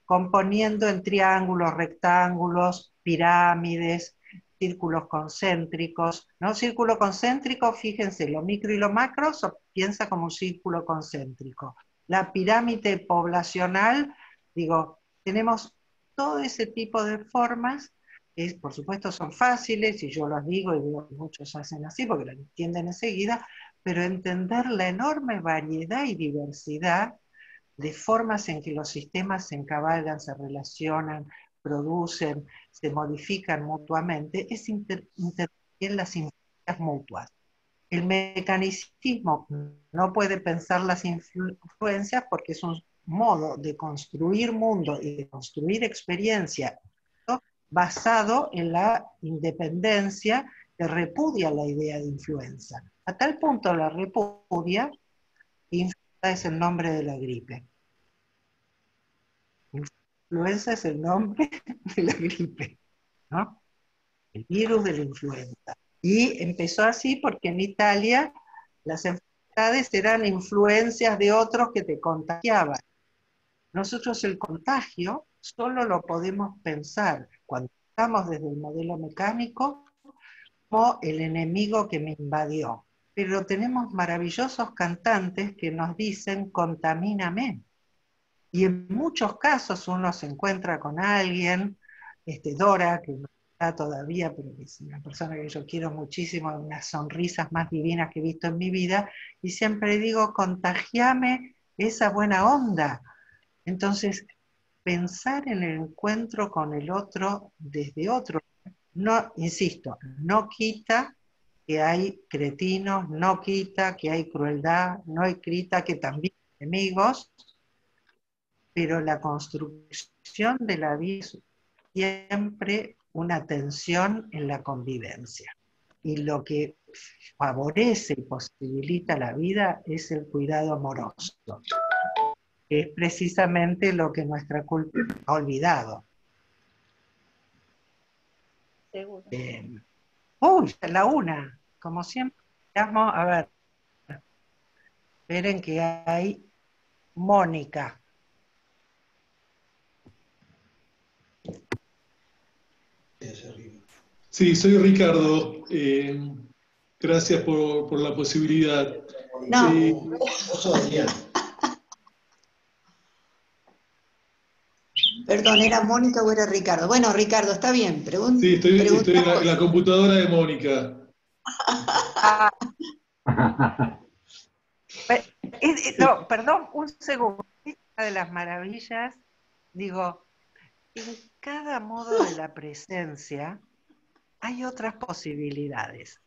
componiendo en triángulos, rectángulos, pirámides, círculos concéntricos, ¿no? Círculo concéntrico, fíjense, lo micro y lo macro piensa como un círculo concéntrico. La pirámide poblacional, digo, tenemos todo ese tipo de formas que por supuesto son fáciles, y yo los digo, y muchos hacen así porque lo entienden enseguida, pero entender la enorme variedad y diversidad de formas en que los sistemas se encabalgan, se relacionan, producen, se modifican mutuamente, es intervenir en las influencias mutuas. El mecanicismo no puede pensar las influencias porque es un modo de construir mundo y de construir experiencia, ¿no?, basado en la independencia, que repudia la idea de influencia. A tal punto la repudia, influenza es el nombre de la gripe. Influenza es el nombre de la gripe, ¿no? El virus de la influenza. Y empezó así porque en Italia las enfermedades eran influencias de otros que te contagiaban. Nosotros el contagio solo lo podemos pensar cuando estamos desde el modelo mecánico como el enemigo que me invadió. Pero tenemos maravillosos cantantes que nos dicen contamíname. Y en muchos casos uno se encuentra con alguien, Dora, que no está todavía, pero que es una persona que yo quiero muchísimo, unas sonrisas más divinas que he visto en mi vida, y siempre digo, contagiame esa buena onda. Entonces, pensar en el encuentro con el otro desde otro, no, insisto, no quita que hay cretinos, no quita que hay crueldad, no quita que también hay enemigos, pero la construcción de la vida es siempre una tensión en la convivencia. Y lo que favorece y posibilita la vida es el cuidado amoroso, que es precisamente lo que nuestra cultura ha olvidado.
Seguro.
La una, como siempre, a ver, esperen que hay Mónica.
Sí, soy Ricardo. Gracias por la posibilidad.
No. Perdón, ¿era Mónica o era Ricardo? Bueno, Ricardo, está bien.
Sí, estoy en la computadora de Mónica.
No, perdón, un segundo. Una de las maravillas, digo, en cada modo de la presencia hay otras posibilidades.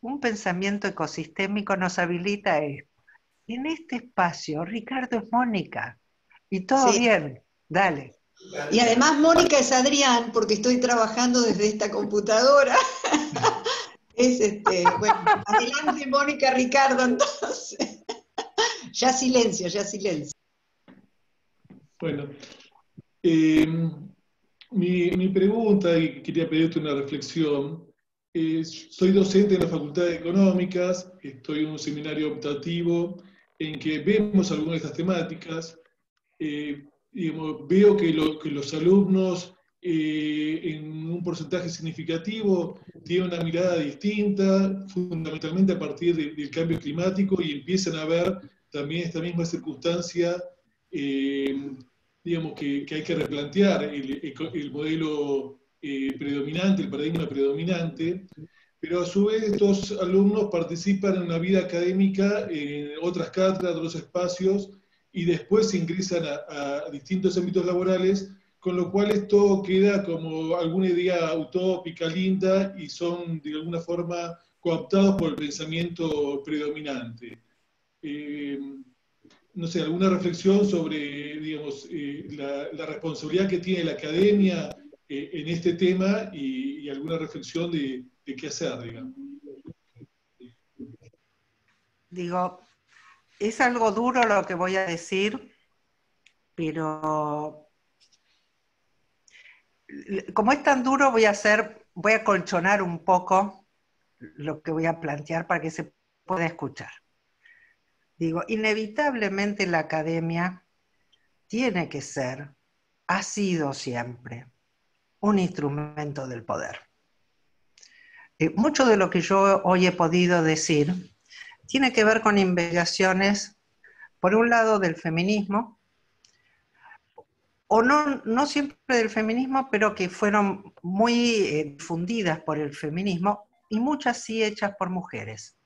Un pensamiento ecosistémico nos habilita esto. En este espacio, Ricardo es Mónica. Y todo bien, dale.
Y además Mónica es Adrián, porque estoy trabajando desde esta computadora. Bueno, adelante Mónica, Ricardo, entonces. Ya silencio, ya silencio.
Bueno, mi pregunta, y quería pedirte una reflexión, Soy docente en la Facultad de Económicas, estoy en un seminario optativo en que vemos algunas de estas temáticas. Digamos, veo que los alumnos en un porcentaje significativo tienen una mirada distinta, fundamentalmente a partir del cambio climático, y empiezan a ver también esta misma circunstancia, digamos, que hay que replantear el modelo predominante, el paradigma predominante, pero a su vez estos alumnos participan en una vida académica en otras cátedras, otros espacios, y después ingresan a distintos ámbitos laborales, con lo cual esto queda como alguna idea utópica, linda, y son de alguna forma cooptados por el pensamiento predominante. No sé, alguna reflexión sobre, digamos, la responsabilidad que tiene la academia en este tema, y alguna reflexión de qué hacer, digamos.
Digo, es algo duro lo que voy a decir, pero como es tan duro, voy a colchonar un poco lo que voy a plantear para que se pueda escuchar. Digo, inevitablemente la academia tiene que ser, ha sido siempre, un instrumento del poder. Mucho de lo que yo hoy he podido decir tiene que ver con investigaciones, por un lado, del feminismo, o no siempre del feminismo, pero que fueron muy difundidas por el feminismo, y muchas sí hechas por mujeres.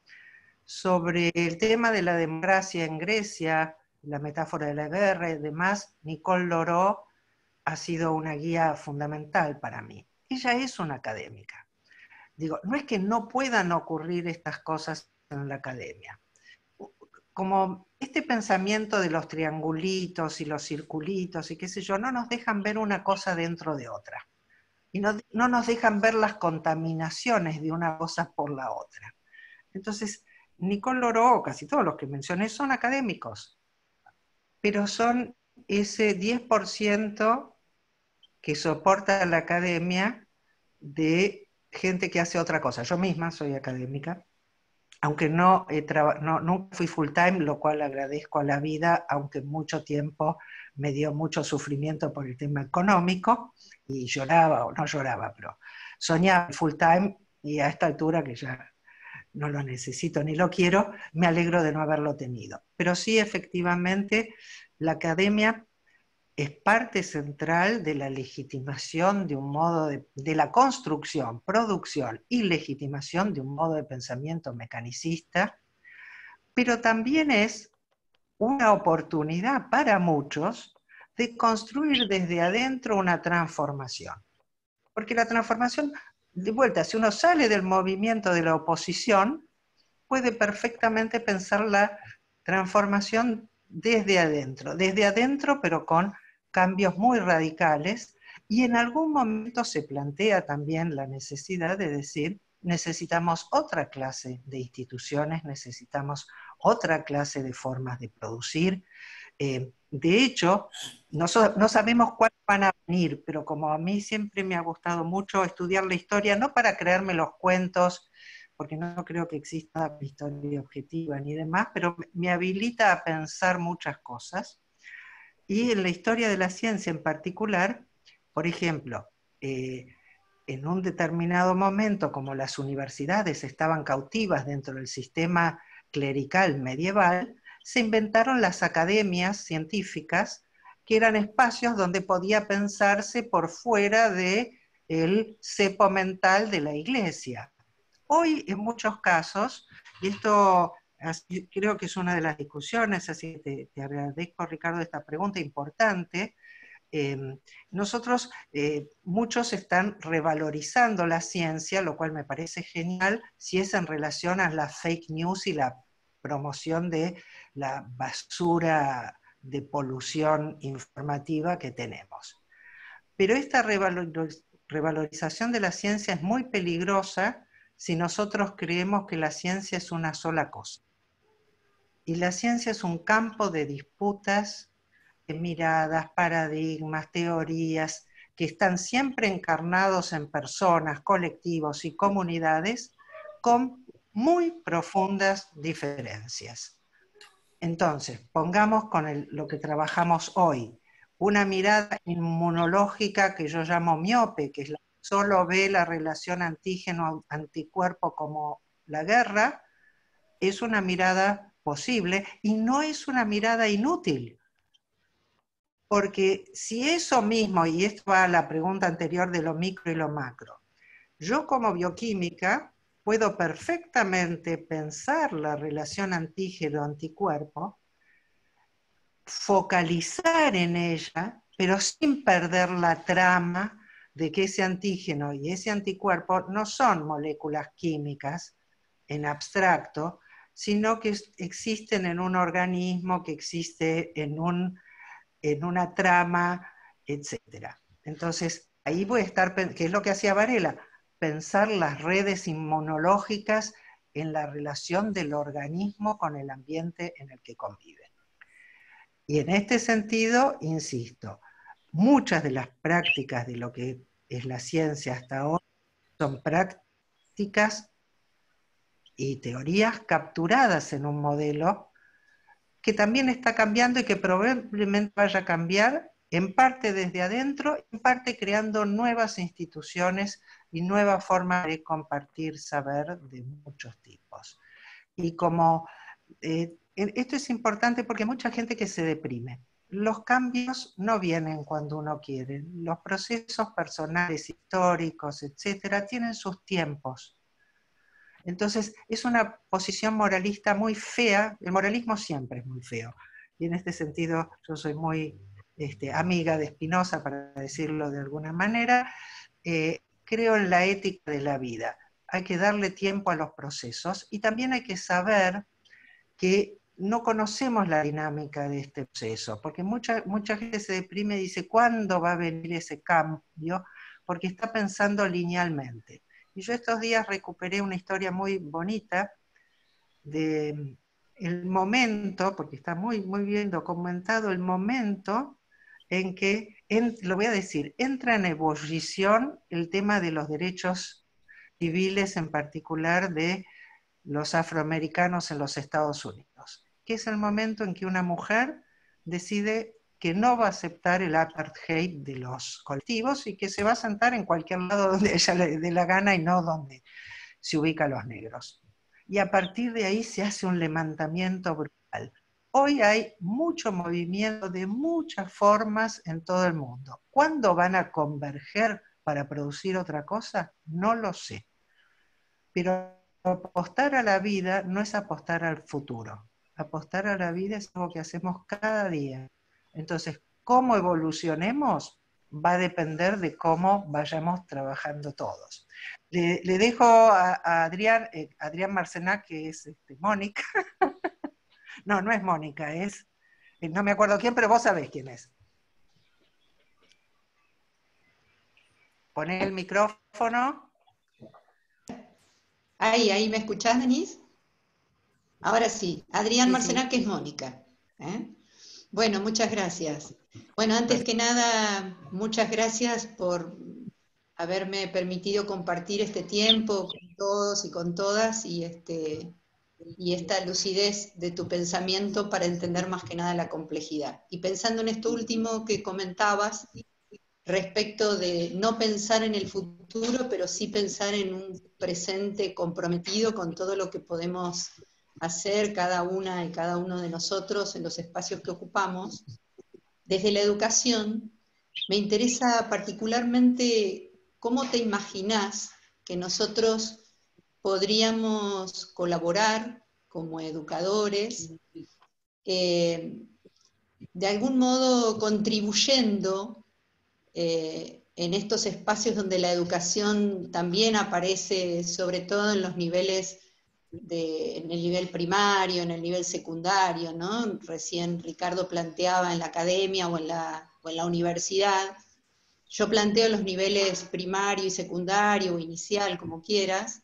Sobre el tema de la democracia en Grecia, la metáfora de la guerra y demás, Nicole Loró ha sido una guía fundamental para mí. Ella es una académica. Digo, no es que no puedan ocurrir estas cosas en la academia. Como este pensamiento de los triangulitos y los circulitos y qué sé yo, no nos dejan ver una cosa dentro de otra. Y no nos dejan ver las contaminaciones de una cosa por la otra. Entonces, Nicole Loró, casi todos los que mencioné, son académicos, pero son ese 10% que soporta la academia de gente que hace otra cosa. Yo misma soy académica, aunque nunca fui full time, lo cual agradezco a la vida, aunque mucho tiempo me dio mucho sufrimiento por el tema económico, y lloraba, o no lloraba, pero soñaba full time, y a esta altura que ya no lo necesito ni lo quiero, me alegro de no haberlo tenido. Pero sí, efectivamente, la academia es parte central de la legitimación de un modo de la construcción, producción y legitimación de un modo de pensamiento mecanicista, pero también es una oportunidad para muchos de construir desde adentro una transformación. Porque la transformación, de vuelta, si uno sale del movimiento de la oposición, puede perfectamente pensar la transformación desde adentro, pero con cambios muy radicales, y en algún momento se plantea también la necesidad de decir, necesitamos otra clase de instituciones, necesitamos otra clase de formas de producir. De hecho, no sabemos cuáles van a venir, pero como a mí siempre me ha gustado mucho estudiar la historia, no para creerme los cuentos, porque no creo que exista una historia objetiva ni demás, pero me habilita a pensar muchas cosas. Y en la historia de la ciencia en particular, por ejemplo, en un determinado momento, como las universidades estaban cautivas dentro del sistema clerical medieval, se inventaron las academias científicas, que eran espacios donde podía pensarse por fuera del cepo mental de la iglesia. Hoy, en muchos casos, y esto creo que es una de las discusiones, así que te agradezco, Ricardo, esta pregunta importante. Muchos están revalorizando la ciencia, lo cual me parece genial, si es en relación a la fake news y la promoción de la basura de polución informativa que tenemos. Pero esta revalorización de la ciencia es muy peligrosa si nosotros creemos que la ciencia es una sola cosa. Y la ciencia es un campo de disputas, de miradas, paradigmas, teorías, que están siempre encarnados en personas, colectivos y comunidades con muy profundas diferencias. Entonces, pongamos con lo que trabajamos hoy, una mirada inmunológica que yo llamo miope, que es la que solo ve la relación antígeno-anticuerpo como la guerra, es una mirada posible y no es una mirada inútil. Porque si eso mismo, y esto va a la pregunta anterior de lo micro y lo macro, yo como bioquímica puedo perfectamente pensar la relación antígeno-anticuerpo, focalizar en ella, pero sin perder la trama de que ese antígeno y ese anticuerpo no son moléculas químicas en abstracto, sino que existen en un organismo, que existe en una trama, etc. Entonces, ahí voy a estar, que es lo que hacía Varela, pensar las redes inmunológicas en la relación del organismo con el ambiente en el que convive. Y en este sentido, insisto, muchas de las prácticas de lo que es la ciencia hasta ahora son prácticas y teorías capturadas en un modelo que también está cambiando y que probablemente vaya a cambiar en parte desde adentro, en parte creando nuevas instituciones y nuevas formas de compartir saber de muchos tipos. Y como esto es importante porque hay mucha gente que se deprime. Los cambios no vienen cuando uno quiere. Los procesos personales, históricos, etcétera, tienen sus tiempos. Entonces, es una posición moralista muy fea. El moralismo siempre es muy feo. Y en este sentido, yo soy muy amiga de Spinoza, para decirlo de alguna manera. Creo en la ética de la vida. Hay que darle tiempo a los procesos y también hay que saber que no conocemos la dinámica de este proceso, porque mucha gente se deprime y dice, ¿cuándo va a venir ese cambio? Porque está pensando linealmente. Y yo estos días recuperé una historia muy bonita de el momento, porque está muy, muy bien documentado, el momento en que, lo voy a decir, entra en ebullición el tema de los derechos civiles, en particular de los afroamericanos en los Estados Unidos, que es el momento en que una mujer decide que no va a aceptar el apartheid de los colectivos y que se va a sentar en cualquier lado donde ella le dé la gana y no donde se ubican los negros. Y a partir de ahí se hace un levantamiento brutal. Hoy hay mucho movimiento de muchas formas en todo el mundo. ¿Cuándo van a converger para producir otra cosa? No lo sé. Pero apostar a la vida no es apostar al futuro. Apostar a la vida es algo que hacemos cada día. Entonces, cómo evolucionemos va a depender de cómo vayamos trabajando todos. Le dejo a Adrián Marcenac, que es Mónica. No, no es Mónica, no me acuerdo quién, pero vos sabés quién es. Poné el micrófono.
Ahí, ¿me escuchás, Denise? Ahora sí, Adrián Marcenac, que es Mónica. Bueno, muchas gracias. Bueno, antes que nada, muchas gracias por haberme permitido compartir este tiempo con todos y con todas y esta lucidez de tu pensamiento para entender más que nada la complejidad. Y pensando en esto último que comentabas, respecto de no pensar en el futuro, pero sí pensar en un presente comprometido con todo lo que podemos hacer cada una y cada uno de nosotros en los espacios que ocupamos. Desde la educación, me interesa particularmente cómo te imaginás que nosotros podríamos colaborar como educadores, de algún modo contribuyendo en estos espacios donde la educación también aparece, sobre todo en los niveles, en el nivel primario, en el nivel secundario, ¿no? Recién Ricardo planteaba en la academia o en la universidad. Yo planteo los niveles primario y secundario o inicial, como quieras.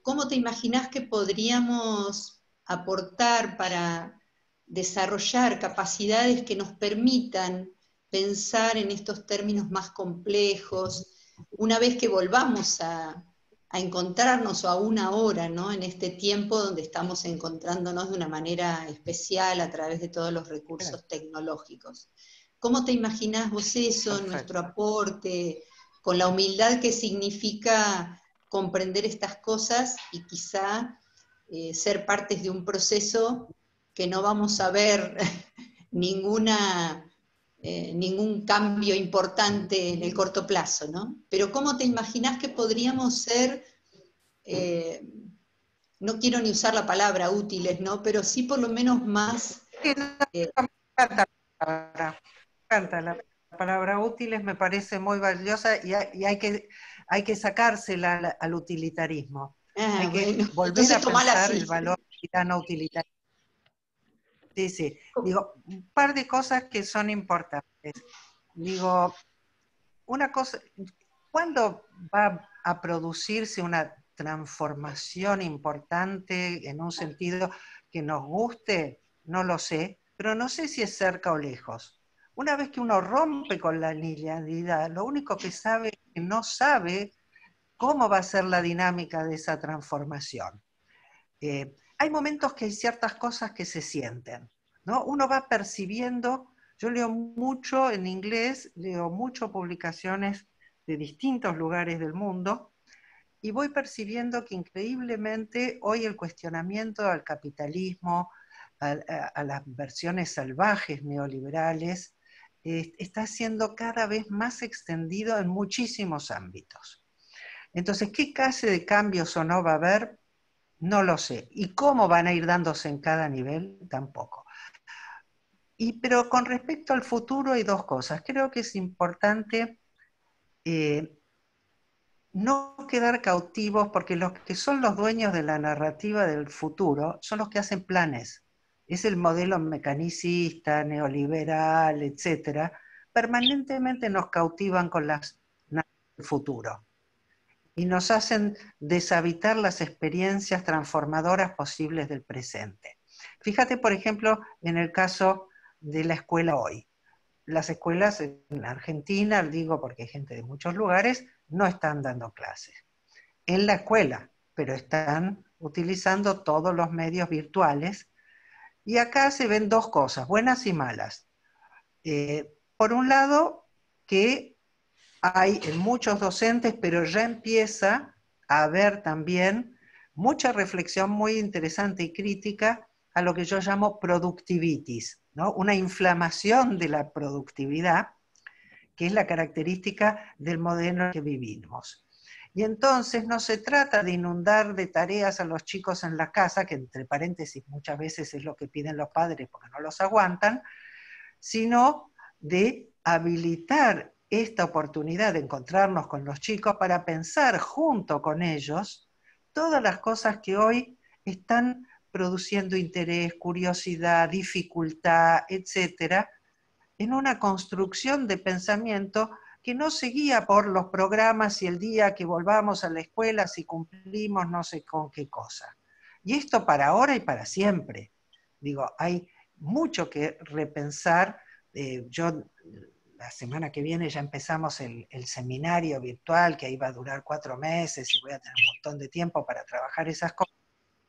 ¿Cómo te imaginás que podríamos aportar para desarrollar capacidades que nos permitan pensar en estos términos más complejos, una vez que volvamos a encontrarnos o a una hora, ¿no? En este tiempo donde estamos encontrándonos de una manera especial a través de todos los recursos tecnológicos. ¿Cómo te imaginás vos eso,
Perfecto.
nuestro aporte, con la humildad que significa comprender estas cosas y quizá ser partes de un proceso que no vamos a ver ningún cambio importante en el corto plazo, ¿no? Pero ¿cómo te imaginás que podríamos ser, no quiero ni usar la palabra útiles, ¿no? Pero sí por lo menos más...
Sí, no, me encanta la palabra útiles, me parece muy valiosa y hay que sacársela al utilitarismo. Hay que
bueno,
volver
entonces
a
tomala
pensar
así.
el valor no utilitario. Sí, sí. Digo, un par de cosas que son importantes. Digo, una cosa, ¿cuándo va a producirse una transformación importante en un sentido que nos guste? No lo sé, pero no sé si es cerca o lejos. Una vez que uno rompe con la linealidad, lo único que sabe es que no sabe cómo va a ser la dinámica de esa transformación. Hay momentos que hay ciertas cosas que se sienten, ¿no? Uno va percibiendo, yo leo mucho en inglés, leo mucho publicaciones de distintos lugares del mundo, y voy percibiendo que increíblemente hoy el cuestionamiento al capitalismo, a las versiones salvajes neoliberales, está siendo cada vez más extendido en muchísimos ámbitos. Entonces, ¿qué clase de cambios o no va a haber? No lo sé. ¿Y cómo van a ir dándose en cada nivel? Tampoco. Pero con respecto al futuro hay dos cosas. Creo que es importante no quedar cautivos, porque los que son los dueños de la narrativa del futuro son los que hacen planes. Es el modelo mecanicista, neoliberal, etcétera. Permanentemente nos cautivan con las narrativas del futuro y nos hacen deshabitar las experiencias transformadoras posibles del presente. Fíjate, por ejemplo, en el caso de la escuela hoy. Las escuelas en Argentina, digo porque hay gente de muchos lugares, no están dando clases en la escuela, pero están utilizando todos los medios virtuales. Y acá se ven dos cosas, buenas y malas. Por un lado, que hay en muchos docentes, pero ya empieza a haber también mucha reflexión muy interesante y crítica a lo que yo llamo productivitis, ¿no? Una inflamación de la productividad, que es la característica del modelo en que vivimos. Y entonces no se trata de inundar de tareas a los chicos en la casa, que entre paréntesis muchas veces es lo que piden los padres porque no los aguantan, sino de habilitar esta oportunidad de encontrarnos con los chicos para pensar junto con ellos todas las cosas que hoy están produciendo interés, curiosidad, dificultad, etcétera, en una construcción de pensamiento que no se guía por los programas y el día que volvamos a la escuela si cumplimos no sé con qué cosa. Y esto para ahora y para siempre. Digo, hay mucho que repensar. Yo la semana que viene ya empezamos el seminario virtual, que ahí va a durar 4 meses y voy a tener un montón de tiempo para trabajar esas cosas.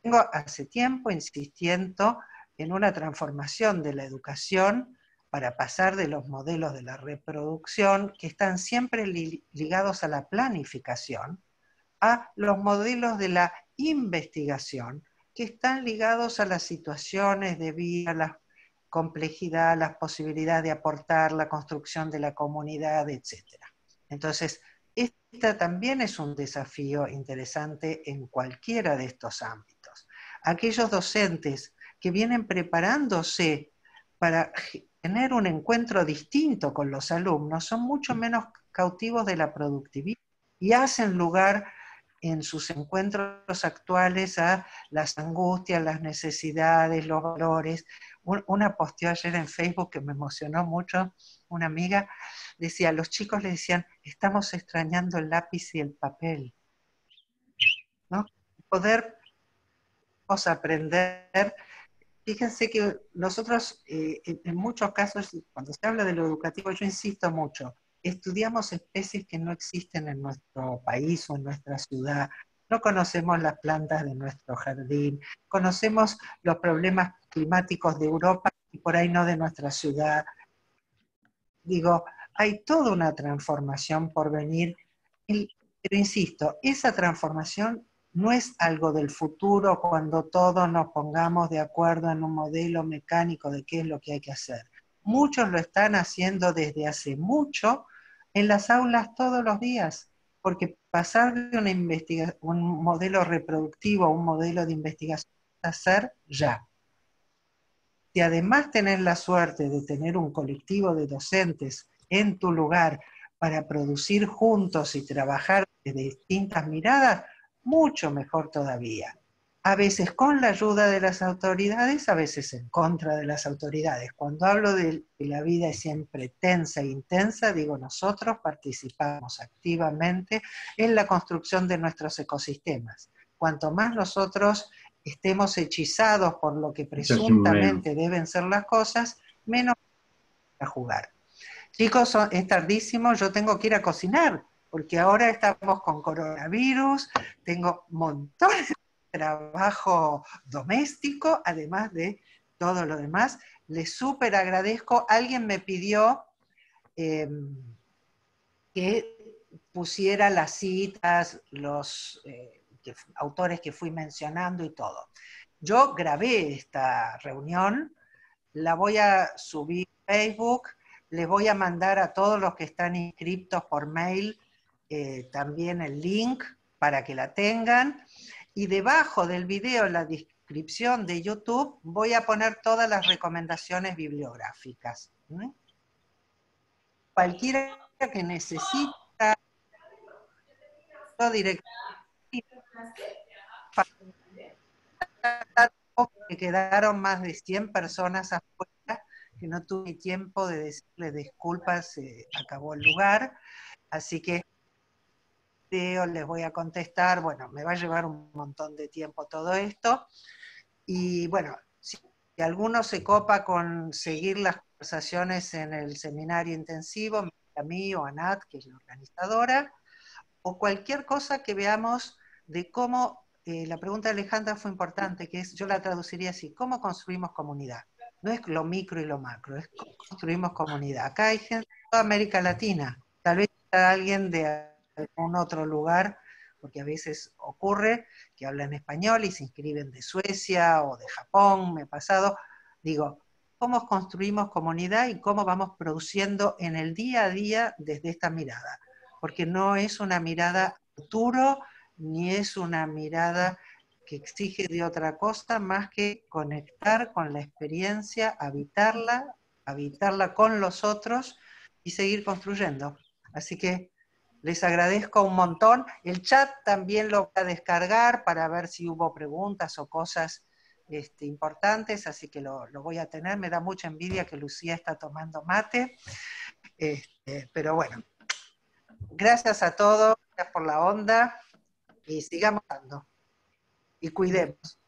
Tengo hace tiempo insistiendo en una transformación de la educación para pasar de los modelos de la reproducción, que están siempre ligados a la planificación, a los modelos de la investigación, que están ligados a las situaciones de vida, la complejidad, las posibilidades de aportar, la construcción de la comunidad, etc. Entonces, esta también es un desafío interesante en cualquiera de estos ámbitos. Aquellos docentes que vienen preparándose para tener un encuentro distinto con los alumnos son mucho menos cautivos de la productividad y hacen lugar en sus encuentros actuales a las angustias, las necesidades, los valores. Una posteó ayer en Facebook que me emocionó mucho, una amiga decía, los chicos le decían, estamos extrañando el lápiz y el papel, ¿no? Poder aprender Fíjense que nosotros, en muchos casos, cuando se habla de lo educativo, yo insisto mucho, estudiamos especies que no existen en nuestro país o en nuestra ciudad, no conocemos las plantas de nuestro jardín, conocemos los problemas climáticos de Europa y por ahí no de nuestra ciudad. Digo, hay toda una transformación por venir, pero insisto, esa transformación no es algo del futuro cuando todos nos pongamos de acuerdo en un modelo mecánico de qué es lo que hay que hacer. Muchos lo están haciendo desde hace mucho en las aulas todos los días, porque pasar de un modelo reproductivo a un modelo de investigación es hacer ya. Si además tenés la suerte de tener un colectivo de docentes en tu lugar para producir juntos y trabajar desde distintas miradas, mucho mejor todavía. A veces con la ayuda de las autoridades, a veces en contra de las autoridades. Cuando hablo de que la vida es siempre tensa e intensa, digo, nosotros participamos activamente en la construcción de nuestros ecosistemas. Cuanto más nosotros estemos hechizados por lo que presuntamente deben ser las cosas, menos a jugar. Chicos, es tardísimo, yo tengo que ir a cocinar, porque ahora estamos con coronavirus, tengo montones de trabajo doméstico, además de todo lo demás. Les súper agradezco. Alguien me pidió que pusiera las citas, los autores que fui mencionando y todo. Yo grabé esta reunión, la voy a subir a Facebook, les voy a mandar a todos los que están inscritos por mail también el link para que la tengan, y debajo del video, en la descripción de YouTube, voy a poner todas las recomendaciones bibliográficas. Cualquiera que necesita directamente, que quedaron más de 100 personas afuera, que no tuve tiempo de decirle disculpas, se acabó el lugar, así que les voy a contestar, bueno, me va a llevar un montón de tiempo todo esto, y bueno, si alguno se copa con seguir las conversaciones en el seminario intensivo, a mí o a Nat, que es la organizadora, o cualquier cosa que veamos de cómo, la pregunta de Alejandra fue importante, que es, yo la traduciría así, ¿cómo construimos comunidad? No es lo micro y lo macro, es cómo construimos comunidad. Acá hay gente de toda América Latina, tal vez alguien de algún otro lugar, porque a veces ocurre que hablan español y se inscriben de Suecia o de Japón, me ha pasado, digo, ¿cómo construimos comunidad y cómo vamos produciendo en el día a día desde esta mirada? Porque no es una mirada futuro, ni es una mirada que exige de otra cosa más que conectar con la experiencia, habitarla con los otros y seguir construyendo. Así que les agradezco un montón. El chat también lo voy a descargar para ver si hubo preguntas o cosas importantes, así que lo voy a tener. Me da mucha envidia que Lucía está tomando mate, pero bueno. Gracias a todos, gracias por la onda y sigamos dando y cuidemos.